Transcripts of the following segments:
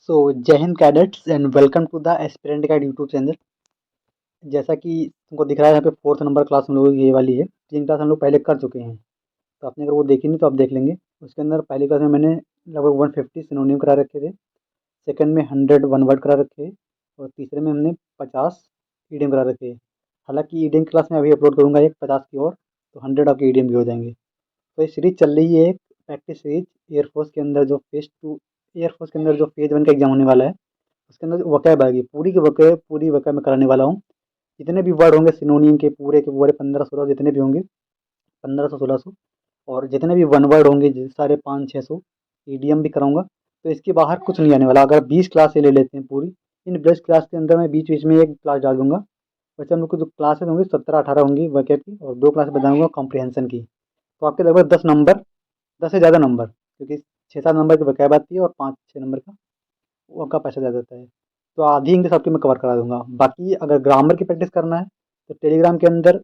सो जय हिंद cadets and welcome to the aspirant guide YouTube channel. जैसा कि तुमको दिख रहा है यहाँ पे फोर्थ नंबर क्लास हम लोग ये वाली है। 3 क्लास हम लोग पहले कर चुके हैं, तो आपने अगर वो देखी नहीं तो आप देख लेंगे। उसके अंदर पहली क्लास में मैंने लगभग 150 सिनोनिम करा रखे थे, सेकंड में 100 वन वर्ड करा रखे, और तीसरे में हमने 50 ईडियम करा रखे। हालांकि ईडियम क्लास में अभी अपलोड करूँगा एक 50 की, और तो 100 आपके ईडियम भी हो जाएंगे। तो ये सीरीज चल रही है एक प्रैक्टिस सीरीज एयरफोर्स के अंदर, जो एयरफोर्स के अंदर जो फेज 1 का एग्जाम होने वाला है, उसके अंदर जो वकैब आएगी पूरी की वकैब पूरी वकैब मैं कराने वाला हूँ। जितने भी वर्ड होंगे सिनोनिम के पूरे 1500 जितने भी होंगे, 1500 1600, और जितने भी वन वर्ड होंगे सारे 500 600 ईडीएम भी कराऊंगा। तो इसके बाहर कुछ नहीं आने वाला। अगर 20 क्लासें ले लेते हैं पूरी, इन 20 क्लास के अंदर मैं बीच बीच में एक क्लास डाल दूंगा। वैसे हम लोग को जो क्लासेस होंगी 17 18 होंगी वकैब की, और 2 क्लास बताऊंगा कॉम्प्रिहेंशन की। तो आपके लगभग 10 नंबर, 10 से ज़्यादा नंबर, क्योंकि 6 7 नंबर की वकैब आती है और 5 6 नंबर का वो आपका पैसा ज़्यादा जाता है। तो आधी इंग्लिश आपकी मैं कवर करा दूँगा। बाकी अगर ग्रामर की प्रैक्टिस करना है, तो टेलीग्राम के अंदर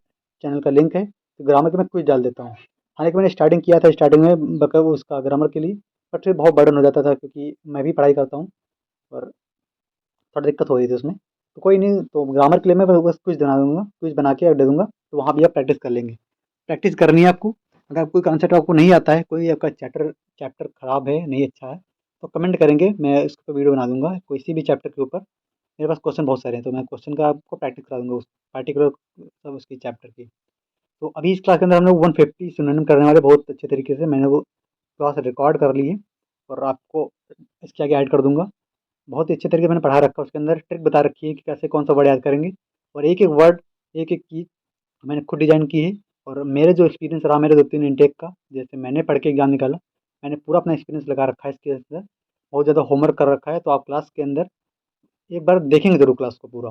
चैनल का लिंक है, तो ग्रामर के मैं क्विज़ डाल देता हूँ। हालाँकि मैंने स्टार्टिंग किया था स्टार्टिंग में उसका ग्रामर के लिए, बट फिर बहुत बर्डन हो जाता था क्योंकि मैं भी पढ़ाई करता हूँ, और थोड़ा दिक्कत हो रही थी उसमें। तो कोई नहीं, तो ग्रामर के लिए मैं बस क्विज़ बना दूँगा, क्विज़ बना के दे दूँगा, तो वहाँ भी आप प्रैक्टिस कर लेंगे। प्रैक्टिस करनी है आपको। अगर कोई कॉन्सेप्ट आपको नहीं आता है, कोई आपका चैप्टर चैप्टर खराब है, नहीं अच्छा है, तो कमेंट करेंगे, मैं इस पे वीडियो बना दूँगा किसी भी चैप्टर के ऊपर। मेरे पास क्वेश्चन बहुत सारे हैं, तो मैं क्वेश्चन का आपको प्रैक्टिस करा दूँगा उस पार्टिकुलर सब उसकी चैप्टर की। तो अभी इस क्लास के अंदर हम लोग 150 सिनोनिम करने वाले, बहुत अच्छे तरीके से मैंने वो क्लास रिकॉर्ड कर ली है, और आपको इसके आगे ऐड कर दूँगा। बहुत ही अच्छे तरीके से मैंने पढ़ा रखा है, उसके अंदर ट्रिक बता रखी है कि कैसे कौन सा वर्ड याद करेंगे, और एक-एक वर्ड, एक-एक चीज़ मैंने खुद डिज़ाइन की है। और मेरे जो एक्सपीरियंस रहा मेरे 2 3 इनटेक का, जैसे मैंने पढ़ के एग्ज़ाम निकाला, मैंने पूरा अपना एक्सपीरियंस लगा रखा है इसके अंदर। बहुत ज़्यादा होमवर्क कर रखा है, तो आप क्लास के अंदर एक बार देखेंगे ज़रूर क्लास को पूरा।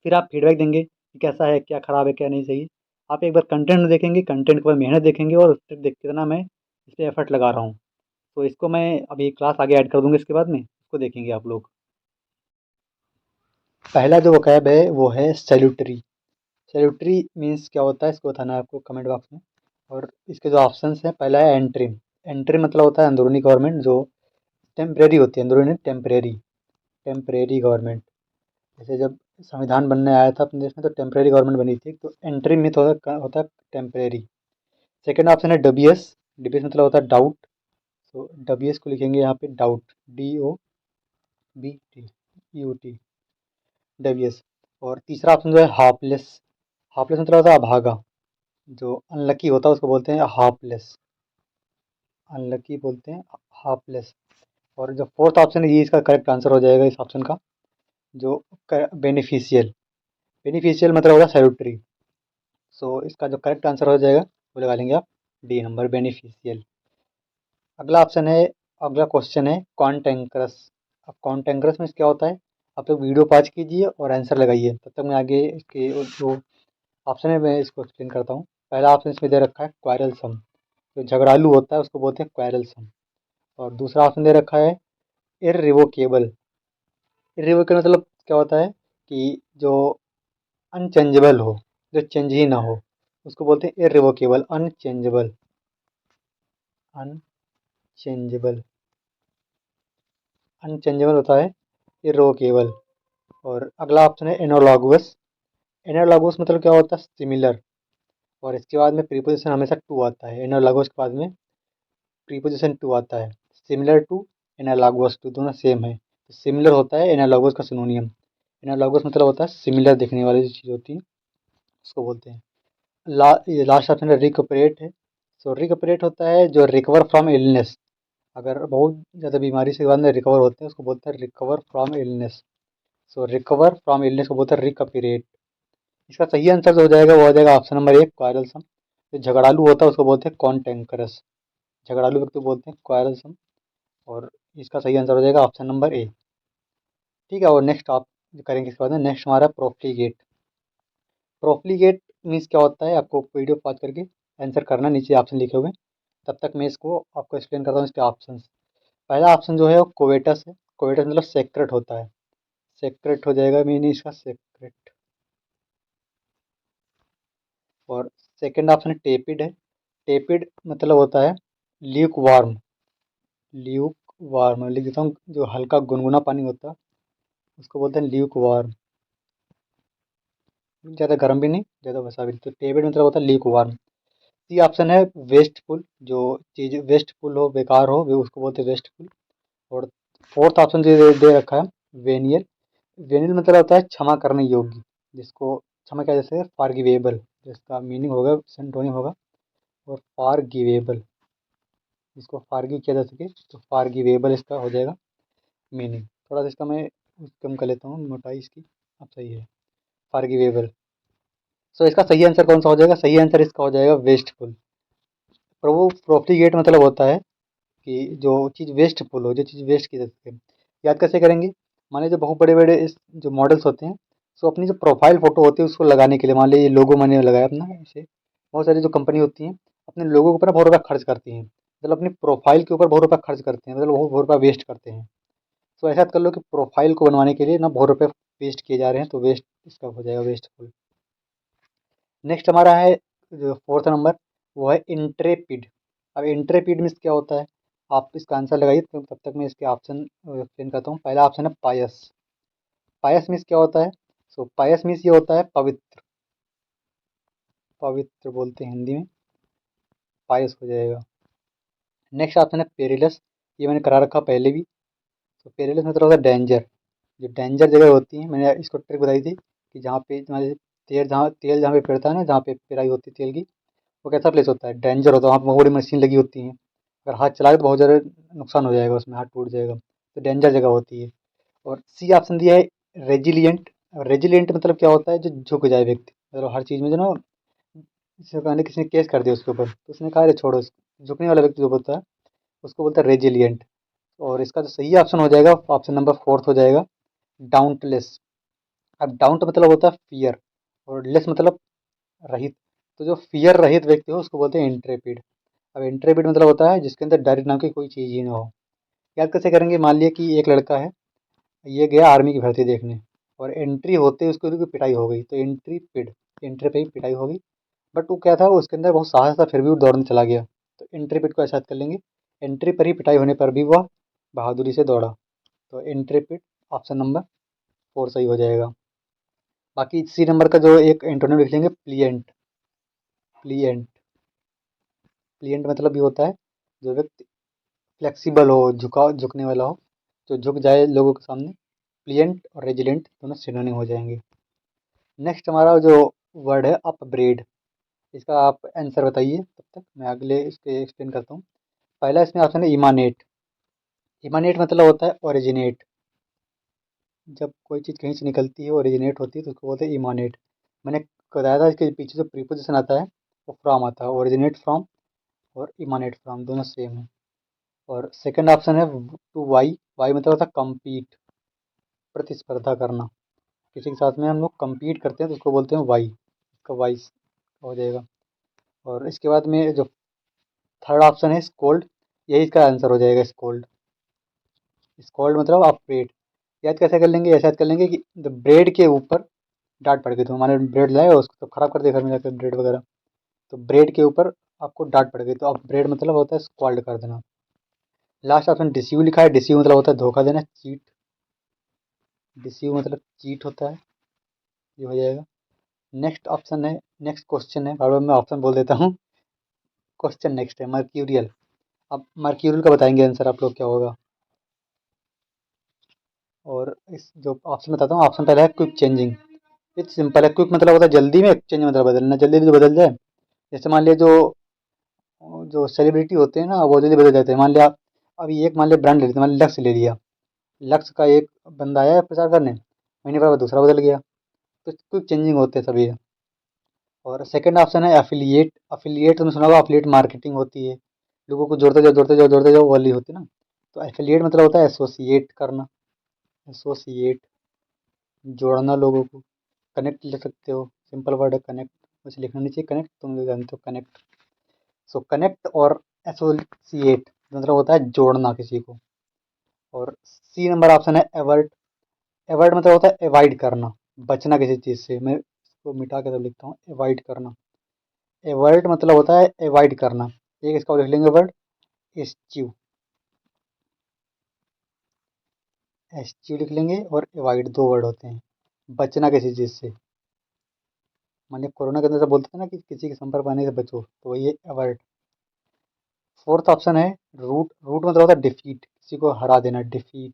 फिर आप फीडबैक देंगे कि कैसा है, क्या ख़राब है, क्या नहीं सही है। आप एक बार कंटेंट देखेंगे, कंटेंट के बाद मेहनत देखेंगे, और उससे देख कितना मैं इस पे एफर्ट लगा रहा हूँ। तो इसको मैं अभी क्लास आगे ऐड कर दूँगा इसके बाद में, इसको देखेंगे आप लोग। पहला जो वोकैब है वो है सैल्यूटरी। सैल्यूटरी मीन्स क्या होता है, इसको बताना है आपको कमेंट बॉक्स में। और इसके जो ऑप्शंस हैं, पहला है एंट्री। एंट्री मतलब होता है अंदरूनी गवर्नमेंट, जो टेम्परेरी होती है, अंदरूनी टेम्परेरी, टेम्परेरी गवर्नमेंट। जैसे जब संविधान बनने आया था अपने देश में, तो टेम्परेरी गवर्नमेंट बनी थी, तो एंट्री मीन्स होता है टेम्परेरी। सेकेंड ऑप्शन है डबियस। डबियस मतलब होता है डाउट। तो डबियस को लिखेंगे यहाँ पे डाउट, DOUT, डबियस। और तीसरा ऑप्शन जो है हाफलेस। हाफलेस मतलब होता है अभागा। जो अनलकी होता है उसको बोलते हैं हाफलेस, अनलकी बोलते हैं हाफलेस। और जो फोर्थ ऑप्शन है, ये इसका करेक्ट आंसर हो जाएगा इस ऑप्शन का, जो बेनिफिशियल। बेनिफिशियल मतलब होगा सैल्यूटरी। सो इसका जो करेक्ट आंसर हो जाएगा वो लगा लेंगे आप, डी नंबर, बेनिफिशियल। अगला ऑप्शन है, अगला क्वेश्चन है कॉन्टेंकरस। अब कॉन्टेंकरस में क्या होता है, आप लोग वीडियो पॉज कीजिए और आंसर लगाइए, तब तक मैं आगे इसके जो ऑप्शन है मैं इसको एक्सप्लेन करता हूँ। पहला ऑप्शन इसमें दे रखा है क्वारलसम। जो झगड़ालू होता है उसको बोलते हैं क्वारलसम। और दूसरा ऑप्शन दे रखा है इररिवोकेबल। इररिवोकेबल मतलब क्या होता है कि जो अनचेंजेबल हो, जो चेंज ही ना हो, उसको बोलते हैं इररिवोकेबल, अनचेंजेबल, अनचेंजेबल। अनचेंजेबल होता है इररिवोकेबल। और अगला ऑप्शन है एनालॉगस। एनालॉगस मतलब क्या होता है, सिमिलर। और इसके बाद में प्रीपोजिशन हमेशा टू आता है, एनालॉगस के बाद में प्रीपोजिशन टू आता है। सिमिलर टू, एनालॉगस टू, दोनों सेम है, तो सिमिलर होता है एनालॉगस का सिनोनियम। एनालॉगस मतलब होता है सिमिलर दिखने वाली जो चीज़ होती है, उसको बोलते हैं। ये लास्ट ऑप्शन है रिकपरेट है। सो रिकपरेट होता है जो रिकवर फ्रॉम इलनेस। अगर बहुत ज़्यादा बीमारी से बाद में रिकवर होते हैं, उसको बोलते हैं recover from illness. So recover from illness को बोलते हैं रिकपरेट। इसका सही आंसर जो हो जाएगा वो हो जाएगा ऑप्शन नंबर 1, क्वारलसम। जो झगड़ालू होता है उसको बोलते हैं कॉन्टेंकरस। झगड़ालू व्यक्ति को बोलते हैं क्वारलसम। और इसका सही आंसर हो जाएगा ऑप्शन नंबर ए। ठीक है, और नेक्स्ट आप करेंगे इसके बाद में, नेक्स्ट हमारा प्रोफ्लीगेट। प्रोफ्लीगेट मीन्स क्या होता है, आपको वीडियो पॉज करके आंसर करना, नीचे ऑप्शन लिखे हुए हैं। तब तक मैं इसको आपको एक्सप्लेन करता हूँ इसके ऑप्शन। पहला ऑप्शन जो है वो कोवेटस है। कोवेटस मतलब सेक्रेट होता है, सेक्रेट हो जाएगा मीन इसका सेक्रेट। और सेकंड ऑप्शन है टेपिड है। टेपिड मतलब होता है ल्यूक वार्म, ल्यूक वार्म लिख देता हूँ, जो हल्का गुनगुना पानी होता है उसको बोलते हैं ल्यूक वार्म। ज़्यादा गर्म भी नहीं, ज़्यादा वैसा भी नहीं, तो टेबल मतलब होता है ल्यूक वार्म। सी ऑप्शन है वेस्टफुल, जो चीज़ वेस्टफुल हो, बेकार हो, वो उसको बोलते हैं वेस्टफुल। और फोर्थ ऑप्शन दे रखा है वेनियल। वेनियल मतलब होता है क्षमा करने योग्य, जिसको क्षमा क्या जैसे फॉरगिवेबल, जिसका मीनिंग होगा सेंटोनिम होगा। और फॉरगिवेबल, जिसको फॉरगिव किया जा सके, तो फॉरगिवेबल इसका हो जाएगा मीनिंग। थोड़ा सा इसका मैं कम कर लेता हूँ मोटाई इसकी। अब सही है, फॉरगिवेबल। सो इसका सही आंसर कौन सा हो जाएगा? सही आंसर इसका हो जाएगा वेस्टफुल। पर वो प्रोफिगेट मतलब होता है कि जो चीज़ वेस्टफुल हो, जो चीज़ वेस्ट की जा सके। याद कैसे करेंगे? मान लीजिए बहुत बड़े-बड़े इस जो मॉडल्स होते हैं, सो अपनी जो प्रोफ़ाइल फ़ोटो होती है उसको लगाने के लिए, मान लीजिए लोगो मैंने लगाया अपना ऐसे, बहुत सारी जो कंपनी होती हैं, अपने लोगो के ऊपर ना बहुत रुपया खर्च करती हैं। मतलब अपनी प्रोफ़ाइल के ऊपर बहुत रुपया खर्च करते हैं, मतलब बहुत बहुत रुपया वेस्ट करते हैं। तो ऐसा कर लो कि प्रोफ़ाइल को बनवाने के लिए ना बहुत रुपए वेस्ट किए जा रहे हैं, तो वेस्ट इसका हो जाएगा वेस्टफुल। नेक्स्ट हमारा है जो फोर्थ नंबर, वो है इंट्रेपिड। अब इंट्रेपिड मीन्स क्या होता है? आप इसका आंसर लगाइए, तो तब तक मैं इसके ऑप्शन एक्सप्लेन करता हूँ। पहला ऑप्शन है पायस। पायस मीन्स क्या होता है? सो पायस मीन्स ये होता है पवित्र। पवित्र बोलते हैं हिंदी में, पायस हो जाएगा। नेक्स्ट ऑप्शन है पेरिलस। ये मैंने करा रखा पहले भी। तो पेरिलस मतलब होता है डेंजर। जो डेंजर जगह होती है, मैंने इसको ट्रिक बताई थी कि जहाँ पे तुम्हारे तेल जहाँ पे फिरता है ना, जहाँ पे पिराई होती है तेल की, वो कैसा प्लेस होता है? डेंजर होता है। वहाँ पे बहुत बड़ी मशीन लगी होती है, अगर हाथ चलाए तो बहुत ज़्यादा नुकसान हो जाएगा, उसमें हाथ टूट जाएगा। तो डेंजर जगह होती है। और सी ऑप्शन दिया है रेजिलिएंट। रेजिलिएंट मतलब क्या होता है? जो झुक जाए व्यक्ति, मतलब हर चीज़ में जो ना, जैसे कहने किसी ने केस कर दिया उसके ऊपर, तो उसने कहा अरे छोड़ो इसको, झुकने वाला व्यक्ति जो होता है उसको बोलता है रेजिलिएंट। और इसका जो सही ऑप्शन हो जाएगा, ऑप्शन नंबर फोर्थ हो जाएगा, डाउंटलेस। अब डाउंट मतलब होता है फियर, और लेस मतलब रहित। तो जो फियर रहित व्यक्ति हो उसको बोलते हैं इंट्रेपिड। अब इंट्रेपिड मतलब होता है जिसके अंदर डर नाम की कोई चीज़ ही ना हो। याद कैसे करेंगे? मान लिया कि एक लड़का है, ये गया आर्मी की भर्ती देखने, और एंट्री होते ही उसकी पिटाई हो गई, तो इंट्रीपिड, एंट्री पे ही पिटाई हो गई। बट वो क्या था, उसके अंदर बहुत साहस था, फिर भी वो दौड़ने चला गया। तो इंट्रेपिड को ऐसा याद कर लेंगे, एंट्री पर ही पिटाई होने पर भी वह बहादुरी से दौड़ा। तो इंट्रेपिड ऑप्शन नंबर फोर सही हो जाएगा। बाकी सी नंबर का जो एक एंटोनिम लिख लेंगे, प्लियंट। प्लियंट, प्लियंट मतलब ये होता है जो व्यक्ति फ्लेक्सिबल हो, झुकने वाला हो, जो झुक जाए लोगों के सामने। प्लियंट और रेजिलेंट दोनों सिनोनिम हो जाएंगे। नेक्स्ट हमारा जो वर्ड है अपब्रेड। इसका आप आंसर बताइए, तब तक मैं अगले इसके एक्सप्लेन करता हूँ। पहला इसमें ऑप्शन है इमानेट। इमानेट मतलब होता है ओरिजिनेट। जब कोई चीज़ कहीं से निकलती है, ओरिजिनेट होती है, तो उसको बोलते हैं इमानेट। मैंने बताया था इसके पीछे जो प्रीपोजिशन आता है वो फ्रॉम आता है, ओरिजिनेट फ्रॉम और इमानेट फ्रॉम दोनों सेम है। और सेकंड ऑप्शन है टू वाई। वाई मतलब होता है कम्पीट, प्रतिस्पर्धा करना। किसी के साथ में हम लोग कम्पीट करते हैं तो उसको बोलते हैं वाई, इसका वाई हो जाएगा। और इसके बाद में जो थर्ड ऑप्शन है स्कोल्ड, यही इसका आंसर हो जाएगा, स्कोल्ड। स्कोल्ड मतलब आप ब्रेड। याद कैसे कर लेंगे? ऐसा याद कर लेंगे कि ब्रेड के ऊपर डांट पड़ गई, तो हमारे ब्रेड लाए और उसको तो खराब कर दिया घर में जाकर ब्रेड वगैरह, तो ब्रेड के ऊपर आपको डांट पड़ गई, तो अब ब्रेड मतलब होता है स्क्वाल्ड कर देना। लास्ट ऑप्शन डिसीव लिखा है, डिसीव मतलब होता है धोखा देना, चीट। डिसीव मतलब चीट होता है, ये हो जाएगा। नेक्स्ट ऑप्शन है, नेक्स्ट क्वेश्चन है, बार बार मैं ऑप्शन बोल देता हूँ। क्वेश्चन नेक्स्ट है मर्क्यूरियल। अब मर्क्यूरियल का बताएंगे आंसर आप लोग क्या होगा। और इस जो ऑप्शन बताता हूँ, ऑप्शन पहला है क्विक चेंजिंग। इट्स सिंपल है, क्विक मतलब होता है जल्दी में, चेंज मतलब बदलना, जल्दी जल्दी बदल जाए। जैसे मान लिया जो जो सेलिब्रिटी होते हैं ना, वो जल्दी बदल जाते हैं। मान लिया अभी एक, मान लिया ब्रांड ले लेते हैं, मान लिया लक्स ले लिया। लक्स का एक बंदा आया प्रचार करने, महीने बाद दूसरा बदल गया। तो क्विक चेंजिंग होते हैं सब ये। और सेकंड ऑप्शन है एफिलिएट। एफिलिएट तुमने सुना होगा, एफिलिएट मार्केटिंग होती है, लोगों को जोड़ते जाओ जोड़ते जाओ जोड़ते जाओ, वो वाली होती है ना। तो एफिलिएट मतलब होता है एसोसिएट करना। एसोसिएट, जोड़ना लोगों को। कनेक्ट लिख सकते हो, सिंपल वर्ड है कनेक्ट, वैसे लिखना नहीं चाहिए कनेक्ट, तुम लोग जानते हो कनेक्ट। सो कनेक्ट और एसोसिएट मतलब होता है जोड़ना किसी को। और सी नंबर ऑप्शन है एवर्ट। एवर्ट मतलब होता है अवॉइड करना, बचना किसी चीज़ से। मैं इसको मिटा के तब लिखता हूँ, अवॉइड करना। एवर्ट मतलब होता है अवॉइड करना। एक इसका और लिख लेंगे वर्ड, एस्च्यू। SG लिख लेंगे और अवॉइड 2 वर्ड होते हैं, बचना किसी चीज़ से। मानिए कोरोना के अंदर से बोलते थे ना कि किसी के संपर्क आने से बचो, तो वही है अवॉइड। फोर्थ ऑप्शन है रूट। रूट मतलब होता है डिफीट, किसी को हरा देना, डिफीट।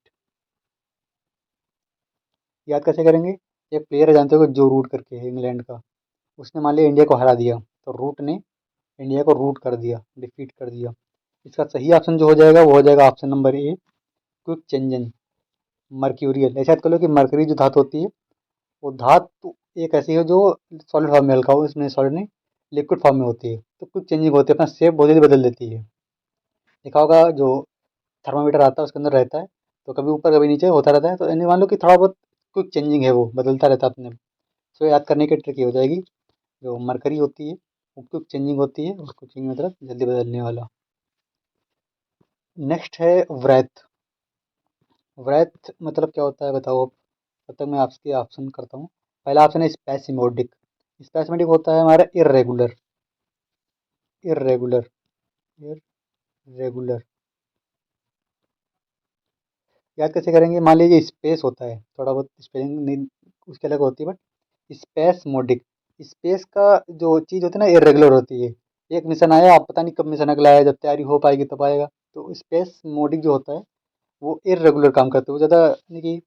याद कैसे करेंगे? एक प्लेयर है जानते हो जो रूट करके है इंग्लैंड का, उसने मान लिया इंडिया को हरा दिया, तो रूट ने इंडिया को रूट कर दिया, डिफीट कर दिया। इसका सही ऑप्शन जो हो जाएगा वो हो जाएगा option number A, quick changing. Mercurial, ऐसा याद कर लो कि मरकरी जो धातु होती है, वो धातु एक ऐसी है जो सॉलिड फॉर्म में हल्का हो, इसमें सॉलिड नहीं लिक्विड फॉर्म में होती है, तो क्विक चेंजिंग होती है, अपना शेप बहुत जल्दी बदल देती है। देखा होगा जो थर्मामीटर आता है उसके अंदर रहता है, तो कभी ऊपर कभी नीचे होता रहता है, तो यानी मान लो कि थोड़ा बहुत क्विक चेंजिंग है, वो बदलता रहता है अपने। तो याद करने की ट्रिक ये हो जाएगी, जो मरकरी होती है वो क्विक चेंजिंग होती है, और क्विक चेंजिंग मतलब जल्दी बदलने वाला। नेक्स्ट है व्रेथ। व्रेथ मतलब क्या होता है बताओ अब, तब तक मैं आपके ऑप्शन करता हूँ। पहला ऑप्शन है स्पेसिमोडिक। स्पेसिमोडिक होता है हमारा इरेगुलर, इरेगुलर, इरेगुलर। याद कैसे करेंगे? मान लीजिए स्पेस होता है, थोड़ा बहुत स्पेलिंग नहीं उसके अलग होती है, बट स्पेस मोडिक, स्पेस का जो चीज़ होती है ना इरेगुलर होती है। एक मिशन आया, आप पता नहीं कब मिशन अगला आया, जब तैयारी हो पाएगी तब आएगा। तो स्पेस मोडिक जो होता है वो इरेगुलर काम करते हैं, वो ज़्यादा नहीं कि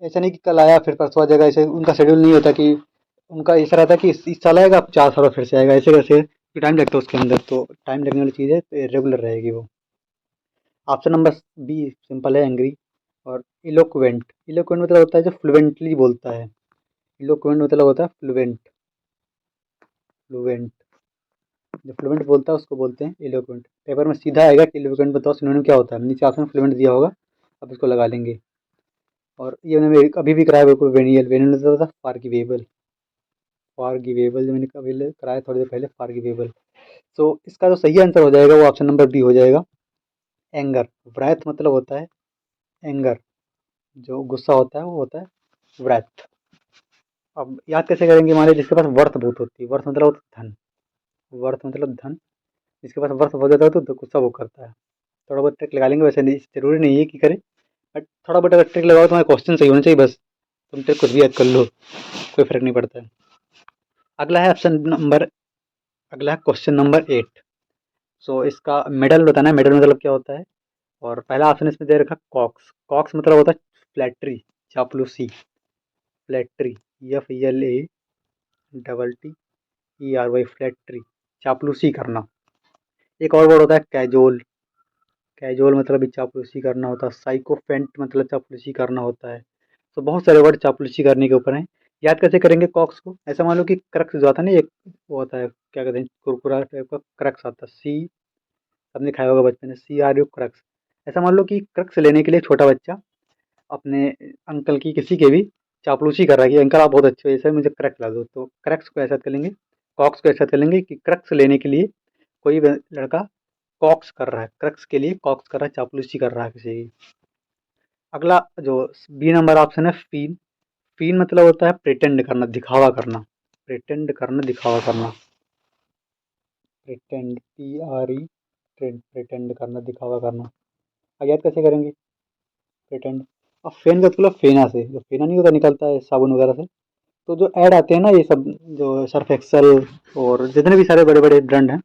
ऐसा नहीं कि कल आया फिर परसों आ जाएगा, ऐसे उनका शेड्यूल नहीं होता कि उनका ऐसा रहता है कि इस साल आएगा, अब 4 साल बाद फिर से आएगा, ऐसे कैसे टाइम लगता है उसके अंदर, तो टाइम लगने वाली चीज़ है, तो इरेगुलर रहेगी वो। ऑप्शन नंबर बी सिंपल है, एंग्री। और इलोक्वेंट, इलोक्वेंट मतलब होता है जो फ्लुएंटली बोलता है, इलोक्वेंट मतलब होता है फ्लुएंट, फ्लुएंट, जो फ्लुएंट बोलता है उसको बोलते हैं इलोक्वेंट। पेपर में सीधा आएगा कि इलोक्वेंट बताओ सिनोनिम क्या होता है, नीचे ऑप्शन फ्लुएंट दिया होगा, अब इसको लगा लेंगे। और ये मैंने अभी भी कराया बिल्कुल, वेनियल, वेनियल मतलब होता है फारगिवेबल, फारगिवेबल जो मैंने कभी कराया थोड़ी देर पहले, फारगिवेबल। तो इसका जो सही आंसर हो जाएगा वो ऑप्शन नंबर बी हो जाएगा, एंगर। व्राथ मतलब होता है एंगर, जो गुस्सा होता है वो होता है व्राथ। अब याद कैसे करेंगे? मान लीजिए जिसके पास वर्थ बहुत होती है, वर्थ मतलब होता है धन, वर्थ मतलब धन, जिसके पास वर्थ बहुत ज़्यादा हो तो गुस्सा वो करता है। थोड़ा बहुत ट्रिक लगा लेंगे, वैसे नहीं जरूरी नहीं है कि करें, बट थोड़ा बहुत अगर ट्रिक लगाओ तो हमारे क्वेश्चन सही होना चाहिए बस, तुम ट्रिक कुछ भी याद कर लो, कोई फर्क नहीं पड़ता है। अगला है ऑप्शन नंबर, अगला है क्वेश्चन नंबर 8। सो इसका मेडल बताना है, मेडल मतलब क्या होता है। और पहला ऑप्शन इसमें दे रखा कॉक्स। कॉक्स मतलब होता है फ्लैटरी, चापलूसी, फ्लैटरी, FLATTERY, चापलूसी करना। एक और वर्ड होता है कैजोल, कैजुअल मतलब भी चापलूसी करना होता है, साइकोफेंट मतलब चापलूसी करना होता है। तो बहुत सारे वर्ड चापलूसी करने के ऊपर हैं। याद कैसे करेंगे कॉक्स को? ऐसा मान लो कि क्रक्स जो आता है ना, एक वो होता है क्या कहते हैं, कुरकुरा टाइप का क्रक्स आता है, सी, सबने खाया होगा बचपन में, CRU क्रक्स। ऐसा मान लो कि क्रक्स लेने के लिए छोटा बच्चा अपने अंकल की किसी के भी चापलूसी कर रहा है कि अंकल आप बहुत अच्छे हो, ऐसे मुझे क्रक्स ला दो, तो क्रक्स को ऐसा कर लेंगे, कॉक्स को ऐसा कर लेंगे कि क्रक्स लेने के लिए कोई लड़का कॉक्स कर रहा है, क्रक्स के लिए कॉक्स कर रहा है, चापलूसी कर रहा है किसी की। अगला जो बी नंबर ऑप्शन है फीन। फीन मतलब होता है प्रिटेंड करना, दिखावा करना, प्रिटेंड करना, दिखावा करना, प्रिटेंड, PRE, प्रिटेंड करना, दिखावा करना। अब याद कैसे करेंगे प्रिटेंड? अब फेन का मतलब फेना से, जो फेना नहीं होता निकलता है साबुन वगैरह से, तो जो ऐड आते हैं ना ये सब, जो सर्फ एक्सल और जितने भी सारे बड़े बड़े ब्रांड हैं,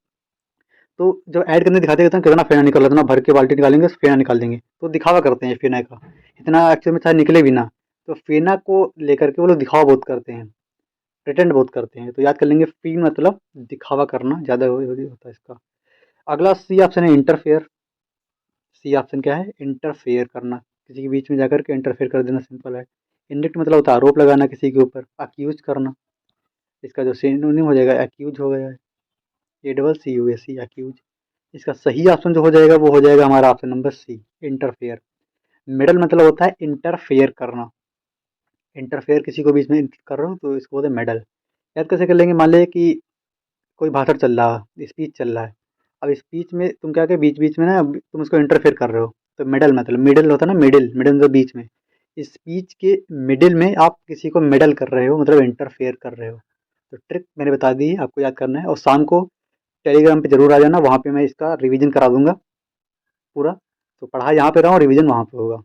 तो जब ऐड करने दिखाते हैं कितना फेना निकल रहा है, इतना भर के बाल्टी निकालेंगे फेना निकाल देंगे, तो दिखावा करते हैं फेना का, इतना एक्चुअल में शायद निकले भी ना। तो फेना को लेकर के वो लोग दिखावा बहुत करते हैं, प्रिटेंड बहुत करते हैं, तो याद कर लेंगे फील मतलब दिखावा करना ज़्यादा होता है इसका। अगला सी ऑप्शन है इंटरफेयर। सी ऑप्शन क्या है? इंटरफेयर करना, किसी के बीच में जाकर के इंटरफेयर कर देना, सिंपल है। इंडिक्ट मतलब होता है आरोप लगाना किसी के ऊपर, अक्यूज करना, इसका जो सिनोनिम हो जाएगा एक्यूज हो गया है, ACCUSE, एक्यूज। इसका सही ऑप्शन जो हो जाएगा वो हो जाएगा हमारा option number C, interfere. Middle मतलब होता है इंटरफेयर करना, इंटरफेयर किसी को बीच में कर रहा हूँ तो इसको बोलते हैं मेडल। याद कैसे कर लेंगे? मान लीजिए कि कोई भाषण चल रहा है, स्पीच चल रहा है, अब स्पीच में तुम क्या क्या बीच बीच में ना तुम उसको इंटरफेयर कर रहे हो, तो मिडल मतलब, मिडल होता है ना, मिडिल, मिडल मतलब बीच में, स्पीच के मिडिल में आप किसी को मिडल कर रहे हो मतलब इंटरफेयर कर रहे हो। तो ट्रिक मैंने बता दी है, आपको याद करना है, और शाम को टेलीग्राम पे जरूर आ जाना, वहाँ पे मैं इसका रिवीजन करा दूंगा पूरा। तो पढ़ाई यहाँ पे रहा हूँ, रिवीजन वहाँ पे होगा।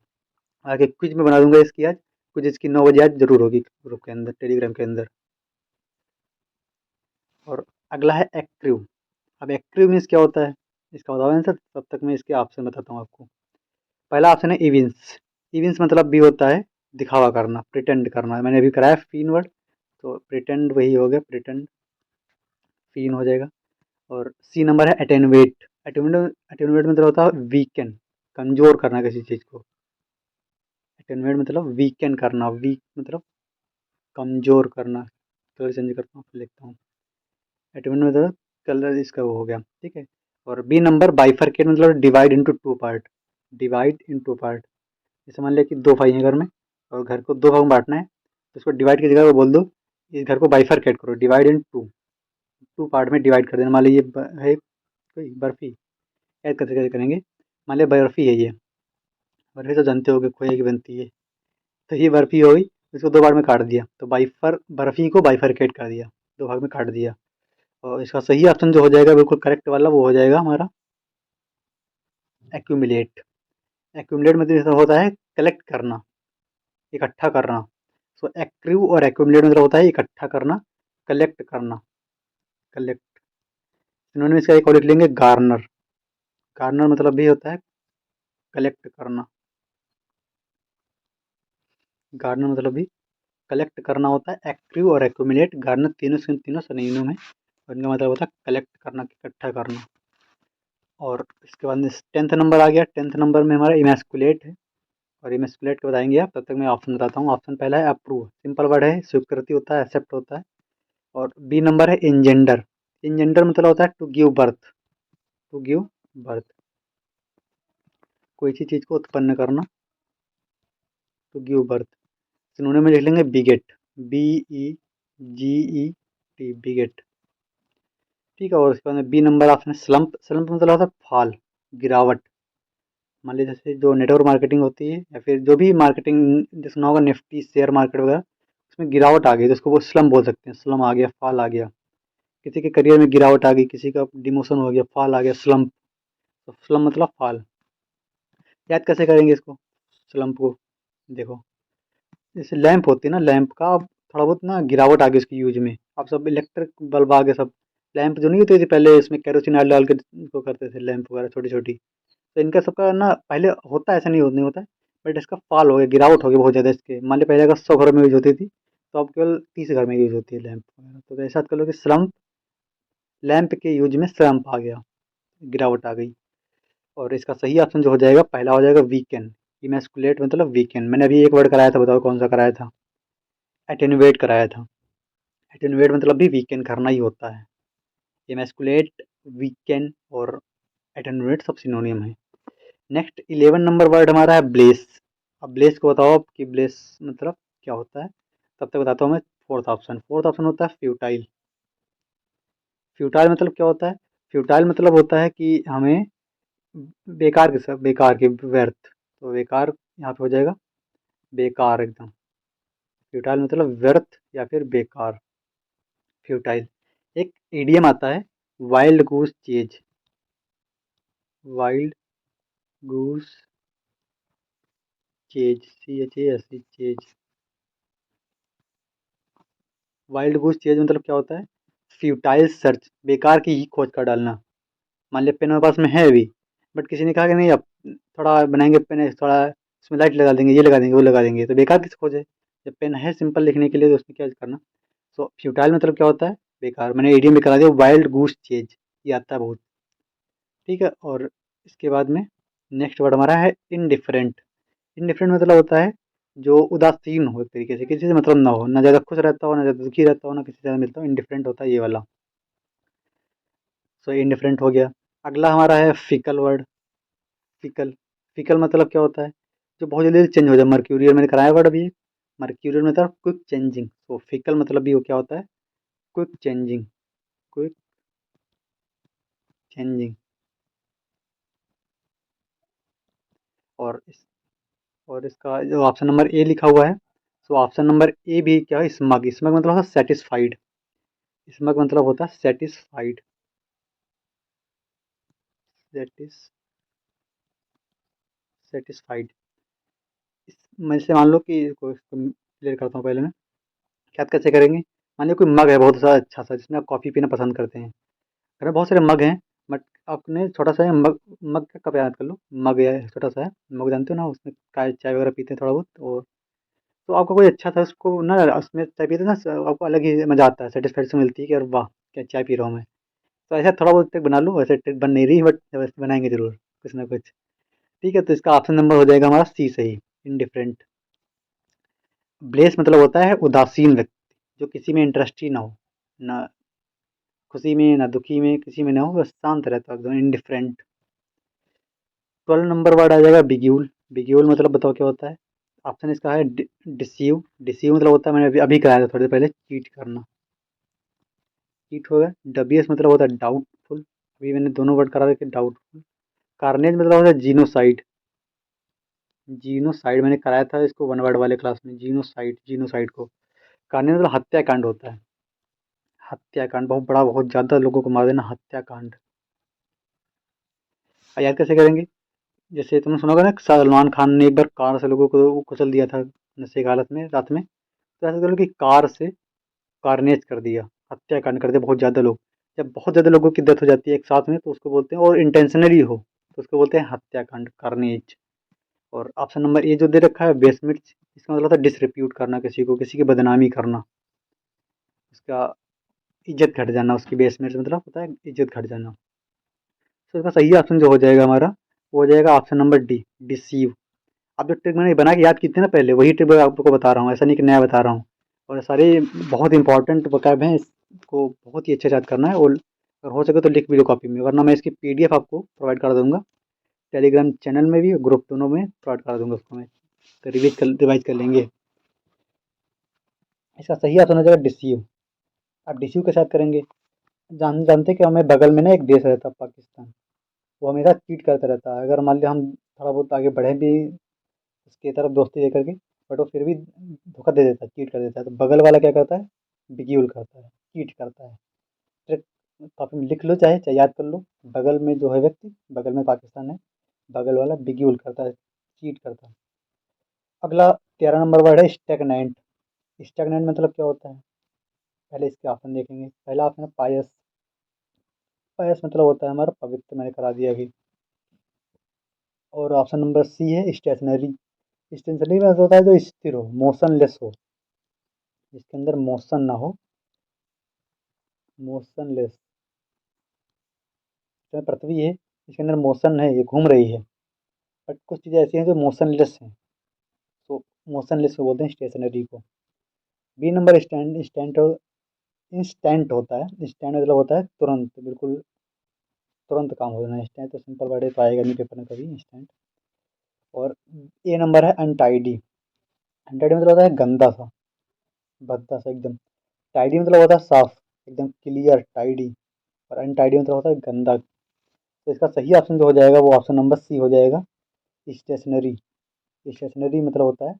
आगे क्विज में बना दूंगा इसकी आज, क्विज इसकी 9 बजे आज जरूर होगी ग्रुप के अंदर, टेलीग्राम के अंदर। और अगला है एक्रिव। अब एक्रिव मीन्स क्या होता है, इसका बताओ आंसर, तब तक मैं इसके ऑप्शन बताता हूँ आपको। पहला ऑप्शन है इविंस। इविंस मतलब भी होता है दिखावा करना, प्रिटेंड करना। मैंने अभी कराया फीन वर्ड, तो प्रिटेंड वही हो गया, प्रिटेंड फीन हो जाएगा। और सी नंबर है अटेनुएट। अटेनुएट अटेनुएट मतलब होता है वीकन, कमजोर करना किसी चीज को। अटेनुएट मतलब वीकन करना, वीक मतलब कमजोर करना। कलर चेंज करता हूँ, फिर लिखता हूँ। एटोमिक मतलब कलर इसका वो हो गया, ठीक है। और बी नंबर बाइफरकेट मतलब divide into two part, divide in two part. जैसे मान लिया कि 2 भाई हैं घर में, और घर को 2 भाग में बांटना है, तो उसको डिवाइड की जगह वो बोल दो इस घर को बाइफरकेट करो, divide in two, two part में डिवाइड कर देना। मान लीजिए ये है कोई बर्फी, ऐड कैसे कैसे करेंगे। मान लिया बर्फी है ये, बर्फी तो जानते हो खोए की बनती है, तो ये बर्फी हो गई। इसको 2 बार में काट दिया, तो बर्फी को बाइफरकेट कर दिया, 2 भाग में काट दिया। और इसका सही ऑप्शन जो हो जाएगा बिल्कुल करेक्ट वाला, वो हो जाएगा हमारा एक्यूमुलेट। एक्यूमुलेट मतलब इसका होता है कलेक्ट करना, इकट्ठा करना। सो एक्रिव और एक्यूमुलेट मतलब होता है इकट्ठा करना, कलेक्ट करना, कलेक्ट। इन्होंने इसका एक और लिख लेंगे गार्नर। गार्नर मतलब भी होता है कलेक्ट करना, गार्नर मतलब भी कलेक्ट करना होता है। एक्रिव और एक्यूमुलेट, गार्नर तीनों से तीनों सिनोनिम है, और इनका मतलब होता है कलेक्ट करना, इकट्ठा करना। और इसके बाद 10th नंबर आ गया। 10th नंबर में हमारा इमेस्कुलेट है, और इमेस्कुलेट के बताएंगे आप, तब तक मैं ऑप्शन बताता हूँ। ऑप्शन पहला है अप्रूव, सिंपल वर्ड है, स्वीकृति होता है, एक्सेप्ट होता है। और बी नंबर है इंजेंडर। इंजेंडर मतलब होता है to give birth, to give birth, कोई सी चीज को उत्पन्न करना, टू गिव बर्थ। सिनोनिम में लिख लेंगे बिगेट, बी ई जी ई टी, बिगेट, ठीक है। और उसके बाद बी नंबर ऑप्शन है स्लम्प। स्लम्प मतलब होता है फॉल, गिरावट। मान लीजिए जैसे जो नेटवर्क मार्केटिंग होती है, या फिर जो भी मार्केटिंग, जैसे ना होगा निफ्टी शेयर मार्केट वगैरह, उसमें गिरावट आ गई तो उसको वो स्लम बोल सकते हैं, स्लम आ गया, फॉल आ गया। किसी के करियर में गिरावट आ गई, किसी का डिमोशन हो गया, फॉल आ गया, स्लम। तो स्लम मतलब फॉल। याद कैसे करेंगे इसको, स्लम्प को, देखो जैसे लैंप होती है ना, लैंप का अब थोड़ा बहुत ना गिरावट आ गई उसकी यूज में, अब सब इलेक्ट्रिक बल्ब आ गए सब। लैंप जो नहीं होती थी पहले, इसमें केरोसिन ऑयल डाल के इसको करते थे लैंप वगैरह छोटी छोटी, तो इनका सबका ना पहले होता है, ऐसा नहीं होता है, बट इसका फॉल हो गया, गिरावट हो गई बहुत ज़्यादा इसके। मान ली पहले अगर 100 घरों में यूज होती थी, तो अब केवल 30 घर में यूज होती है लैंप वगैरह। तो ऐसा कर लो कि स्लम्प, लैंप के यूज में स्लम्प आ गया, गिरावट आ गई। और इसका सही ऑप्शन जो हो जाएगा पहला हो जाएगा वीकेंड। इमेस्कुलेट मतलब वीकेंड। मैंने अभी एक वर्ड कराया था, बताओ कौन सा कराया था, एटेनुएट कराया था। एटेनुएट मतलब भी वीकेंड करना ही होता है। इमेस्कुलेट, वीकेंड और एटेनुएट सब सिनोनियम है। नेक्स्ट 11 नंबर वर्ड हमारा है ब्लेस। अब ब्लेस को बताओ आप कि ब्लेस मतलब क्या होता है, तब तक बताता हूँ मैं। फोर्थ ऑप्शन, फोर्थ ऑप्शन होता है फ्यूटाइल। फ्यूटाइल मतलब क्या होता है, फ्यूटाइल मतलब होता है कि हमें बेकार के सब, बेकार के, व्यर्थ। तो बेकार यहाँ पे हो जाएगा बेकार एकदम। फ्यूटाइल मतलब व्यर्थ या फिर बेकार, फ्यूटाइल। एक इडियम आता है, wild goose chase, wild goose chase, CHAS, chase. Wild goose chase मतलब क्या होता है, फ्यूटाइल सर्च, बेकार की ही खोज कर डालना। मान लिया पेन हमारे पास में है अभी, बट किसी ने कहा कि नहीं अब थोड़ा बनाएंगे पेन, थोड़ा इसमें लाइट लगा देंगे, ये लगा देंगे, वो लगा देंगे, तो बेकार किस खोज है। जब पेन है सिंपल लिखने के लिए, तो उसमें क्या करना। सो फ्यूटाइल मतलब क्या होता है, बेकार। मैंने एडियम में करा दिया वाइल्ड गूस चेज, ये आता है बहुत, ठीक है। और इसके बाद में नेक्स्ट वर्ड हमारा है इनडिफरेंट। इनडिफरेंट मतलब होता है जो उदासीन हो, एक तरीके से किसी से मतलब ना हो, ना ज़्यादा खुश रहता हो, ना ज़्यादा दुखी रहता हो, ना किसी से ज़्यादा मिलता हो, इनडिफरेंट होता है ये वाला। सो इनडिफरेंट हो गया। अगला हमारा है फिकल वर्ड। फिकल, फिकल मतलब क्या होता है, जो बहुत जल्दी चेंज हो जाए। मर्क्यूरियल मैंने कराया वर्ड अभी, मर्क्यूरियल मतलब क्विक चेंजिंग। तो फिकल मतलब भी वो क्या होता है, क्विक चेंजिंग, क्विक चेंजिंग। और इस और इसका जो ऑप्शन नंबर ए लिखा हुआ है, सो ऑप्शन नंबर ए भी क्या है, स्मग। स्मग मतलब होता है सेटिस्फाइड, स्मग मतलब होता है सेटिस्फाइड, सेटिस सेटिस्फाइड। मैं जैसे मान लो कि इसको क्लियर करता हूँ पहले मैं। याद कैसे करेंगे? मान लीजिए कोई मग है बहुत सा अच्छा सा जिसमें आप कॉफ़ी पीना पसंद करते हैं। घर में बहुत सारे मग हैं, बट आपने छोटा सा मग, मग का कप याद कर लो। मग है छोटा सा है, मग जानते हो ना, उसमें चाय चाय वगैरह पीते हैं थोड़ा बहुत। और तो आपको कोई अच्छा था उसको ना, उसमें चाय पीते ना, आपको अलग ही मज़ा आता है, सेटिस्फेक्शन मिलती है कि यार वाह क्या चाय पी रहा हूँ मैं। तो ऐसा थोड़ा बहुत ट्रिक बना लो, वैसे ट्रिक बन नहीं रही बट वैसे बनाएंगे जरूर कुछ ना कुछ। ठीक है, तो इसका ऑप्शन नंबर हो जाएगा हमारा सी सही, इंडिफरेंट। ब्लेस मतलब होता है उदासीन व्यक्ति, जो किसी में इंटरेस्ट ही ना हो, ना खुशी में ना दुखी में, किसी में ना हो, बस शांत रहता है एकदम, इंडिफरेंट। 12 नंबर वर्ड आ जाएगा बिग्यूल। बिग्यूल मतलब बताओ क्या होता है? ऑप्शन इसका है डिसीव। डिसीव मतलब होता है, मैंने अभी अभी कराया था थोड़ी देर पहले, चीट करना। चीट हो गया। डबियस मतलब होता है डाउटफुल, अभी मैंने दोनों वर्ड करा रखे डाउटफुल। कार्नेज मतलब होता है जीनोसाइड। जीनोसाइड मैंने कराया था इसको वन वर्ड वाले क्लास में, जीनोसाइड, जीनोसाइड को। कार्नेज मतलब हत्याकांड होता है। हत्याकांड बहुत बड़ा, बहुत ज़्यादा लोगों को मार देना, हत्याकांड। याद कैसे करेंगे? जैसे तुमने सुना होगा ना, सलमान खान ने एक बार कार से लोगों को कुचल दिया था नशे की हालत में रात में। तो ऐसा करो कि कार से कारनेज कर दिया, हत्याकांड कर दिया बहुत ज़्यादा लोग। जब बहुत ज़्यादा लोगों की डेथ हो जाती है एक साथ में तो उसको बोलते हैं, और इंटेंशनली हो तो उसको बोलते हैं हत्याकांड, कार्नेज। और ऑप्शन नंबर ए जो दे रखा है बेसमिर्च, इसका मतलब होता है डिसरिप्यूट करना, किसी को, किसी की बदनामी करना, उसका इज्जत घट जाना, उसकी बेसमिर्च मतलब होता है इज्जत घट जाना। तो इसका सही ऑप्शन जो हो जाएगा हमारा, वो हो जाएगा ऑप्शन नंबर डी, डिसीव। अब जो ट्रिक मैंने बना के याद की थी ना पहले, वही ट्रिक मैं आपको बता रहा हूँ, ऐसा नहीं कि नया बता रहा हूँ। और सारे बहुत इंपॉर्टेंट वर्ब हैं, इसको बहुत ही अच्छे से याद करना है। और अगर हो सके तो लिख भी लो कॉपी में, वरना मैं इसकी पीडीएफ आपको प्रोवाइड कर दूंगा, टेलीग्राम चैनल में भी, ग्रुप दोनों में प्रोवाइड कर दूंगा उसको मैं। तो रिवाइज कर लेंगे। इसका सही ऑप्शन हो जाएगा डिसीव। आप डिसीव के साथ करेंगे, जानते कि हमें बगल में ना एक देश रहता है पाकिस्तान, वो हमेशा चीट करता रहता है। अगर मान लिया हम थोड़ा बहुत आगे बढ़े भी उसकी तरफ दोस्ती लेकर के, बट वो फिर भी धोखा दे देता है, चीट कर देता है। तो बगल वाला क्या करता है? बिग्यूल करता है, चीट करता है। ट्रिक कॉपी में लिख लो, चाहे चाहे याद कर लो। बगल में जो है व्यक्ति, बगल में पाकिस्तान है, बगल वाला बिग्यूल करता है, चीट करता है। अगला 13 नंबर वर्ड है स्टैगनेंट। स्टैगनेंट मतलब क्या होता है? पहले इसके ऑप्शन देखेंगे। पहला ऑप्शन है पायस। पायस मतलब होता है हमारा पवित्र, मैंने करा दिया अभी। और ऑप्शन नंबर सी है स्टेशनरी। स्टेशनरी में होता है जो स्थिर हो, मोशनलेस हो, जिसके अंदर मोशन ना हो, मोशनलेस। इसमें पृथ्वी है, इसके अंदर मोशन है, ये घूम रही है, बट कुछ चीज़ें ऐसी हैं जो मोशनलेस हैं, तो मोशनलेस को बोलते हैं स्टेशनरी को। B number stand. Stand instant होता है। इंस्टेंट मतलब होता है तुरंत, बिल्कुल तुरंत काम हो जाना। इंस्टेंट तो सिंपल वर्ड है, तो आएगा नहीं पेपर में कभी इंस्टेंट। और ए नंबर है अनटाइडी। अनटाइडी मतलब होता है गंदा सा, भद्दा सा एकदम। टाइडी मतलब होता है साफ, एकदम क्लियर, टाइडी। और अनटाइडी मतलब होता है गंदा। तो इसका सही ऑप्शन जो हो जाएगा वो ऑप्शन नंबर सी हो जाएगा, स्टेशनरी। स्टेशनरी मतलब होता है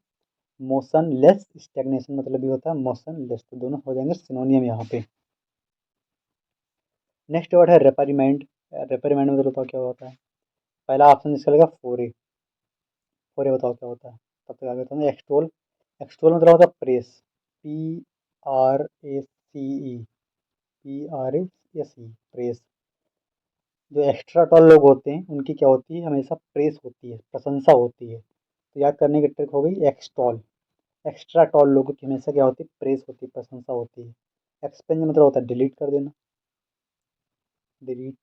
मोशन लेस, स्टेगनेशन मतलब भी होता है मोशन लेस, तो दोनों हो जाएंगे सिनोनियम यहाँ पे। नेक्स्ट वर्ड है रेपेरिमेंट। रेपेरिमेंट मतलब बताओ क्या होता है? पहला ऑप्शन इसका लगेगा फोरे। फोरे बताओ क्या होता है? तब तक आगे बताऊँ। एक्सटोल। एक्सटोल मतलब होता है प्रेस, PRACE, PRASE, प्रेस। जो एक्स्ट्रा टॉल लोग होते हैं उनकी क्या होती है? हमेशा प्रेस होती है, प्रशंसा होती है। तो याद करने की ट्रिक हो गई एक्सटॉल। एक्स्ट्रा टॉल लोगों की हमेशा क्या होती है? प्रेस होती है, प्रशंसा होती है। एक्सपेंज मतलब होता है डिलीट कर देना, डिलीट।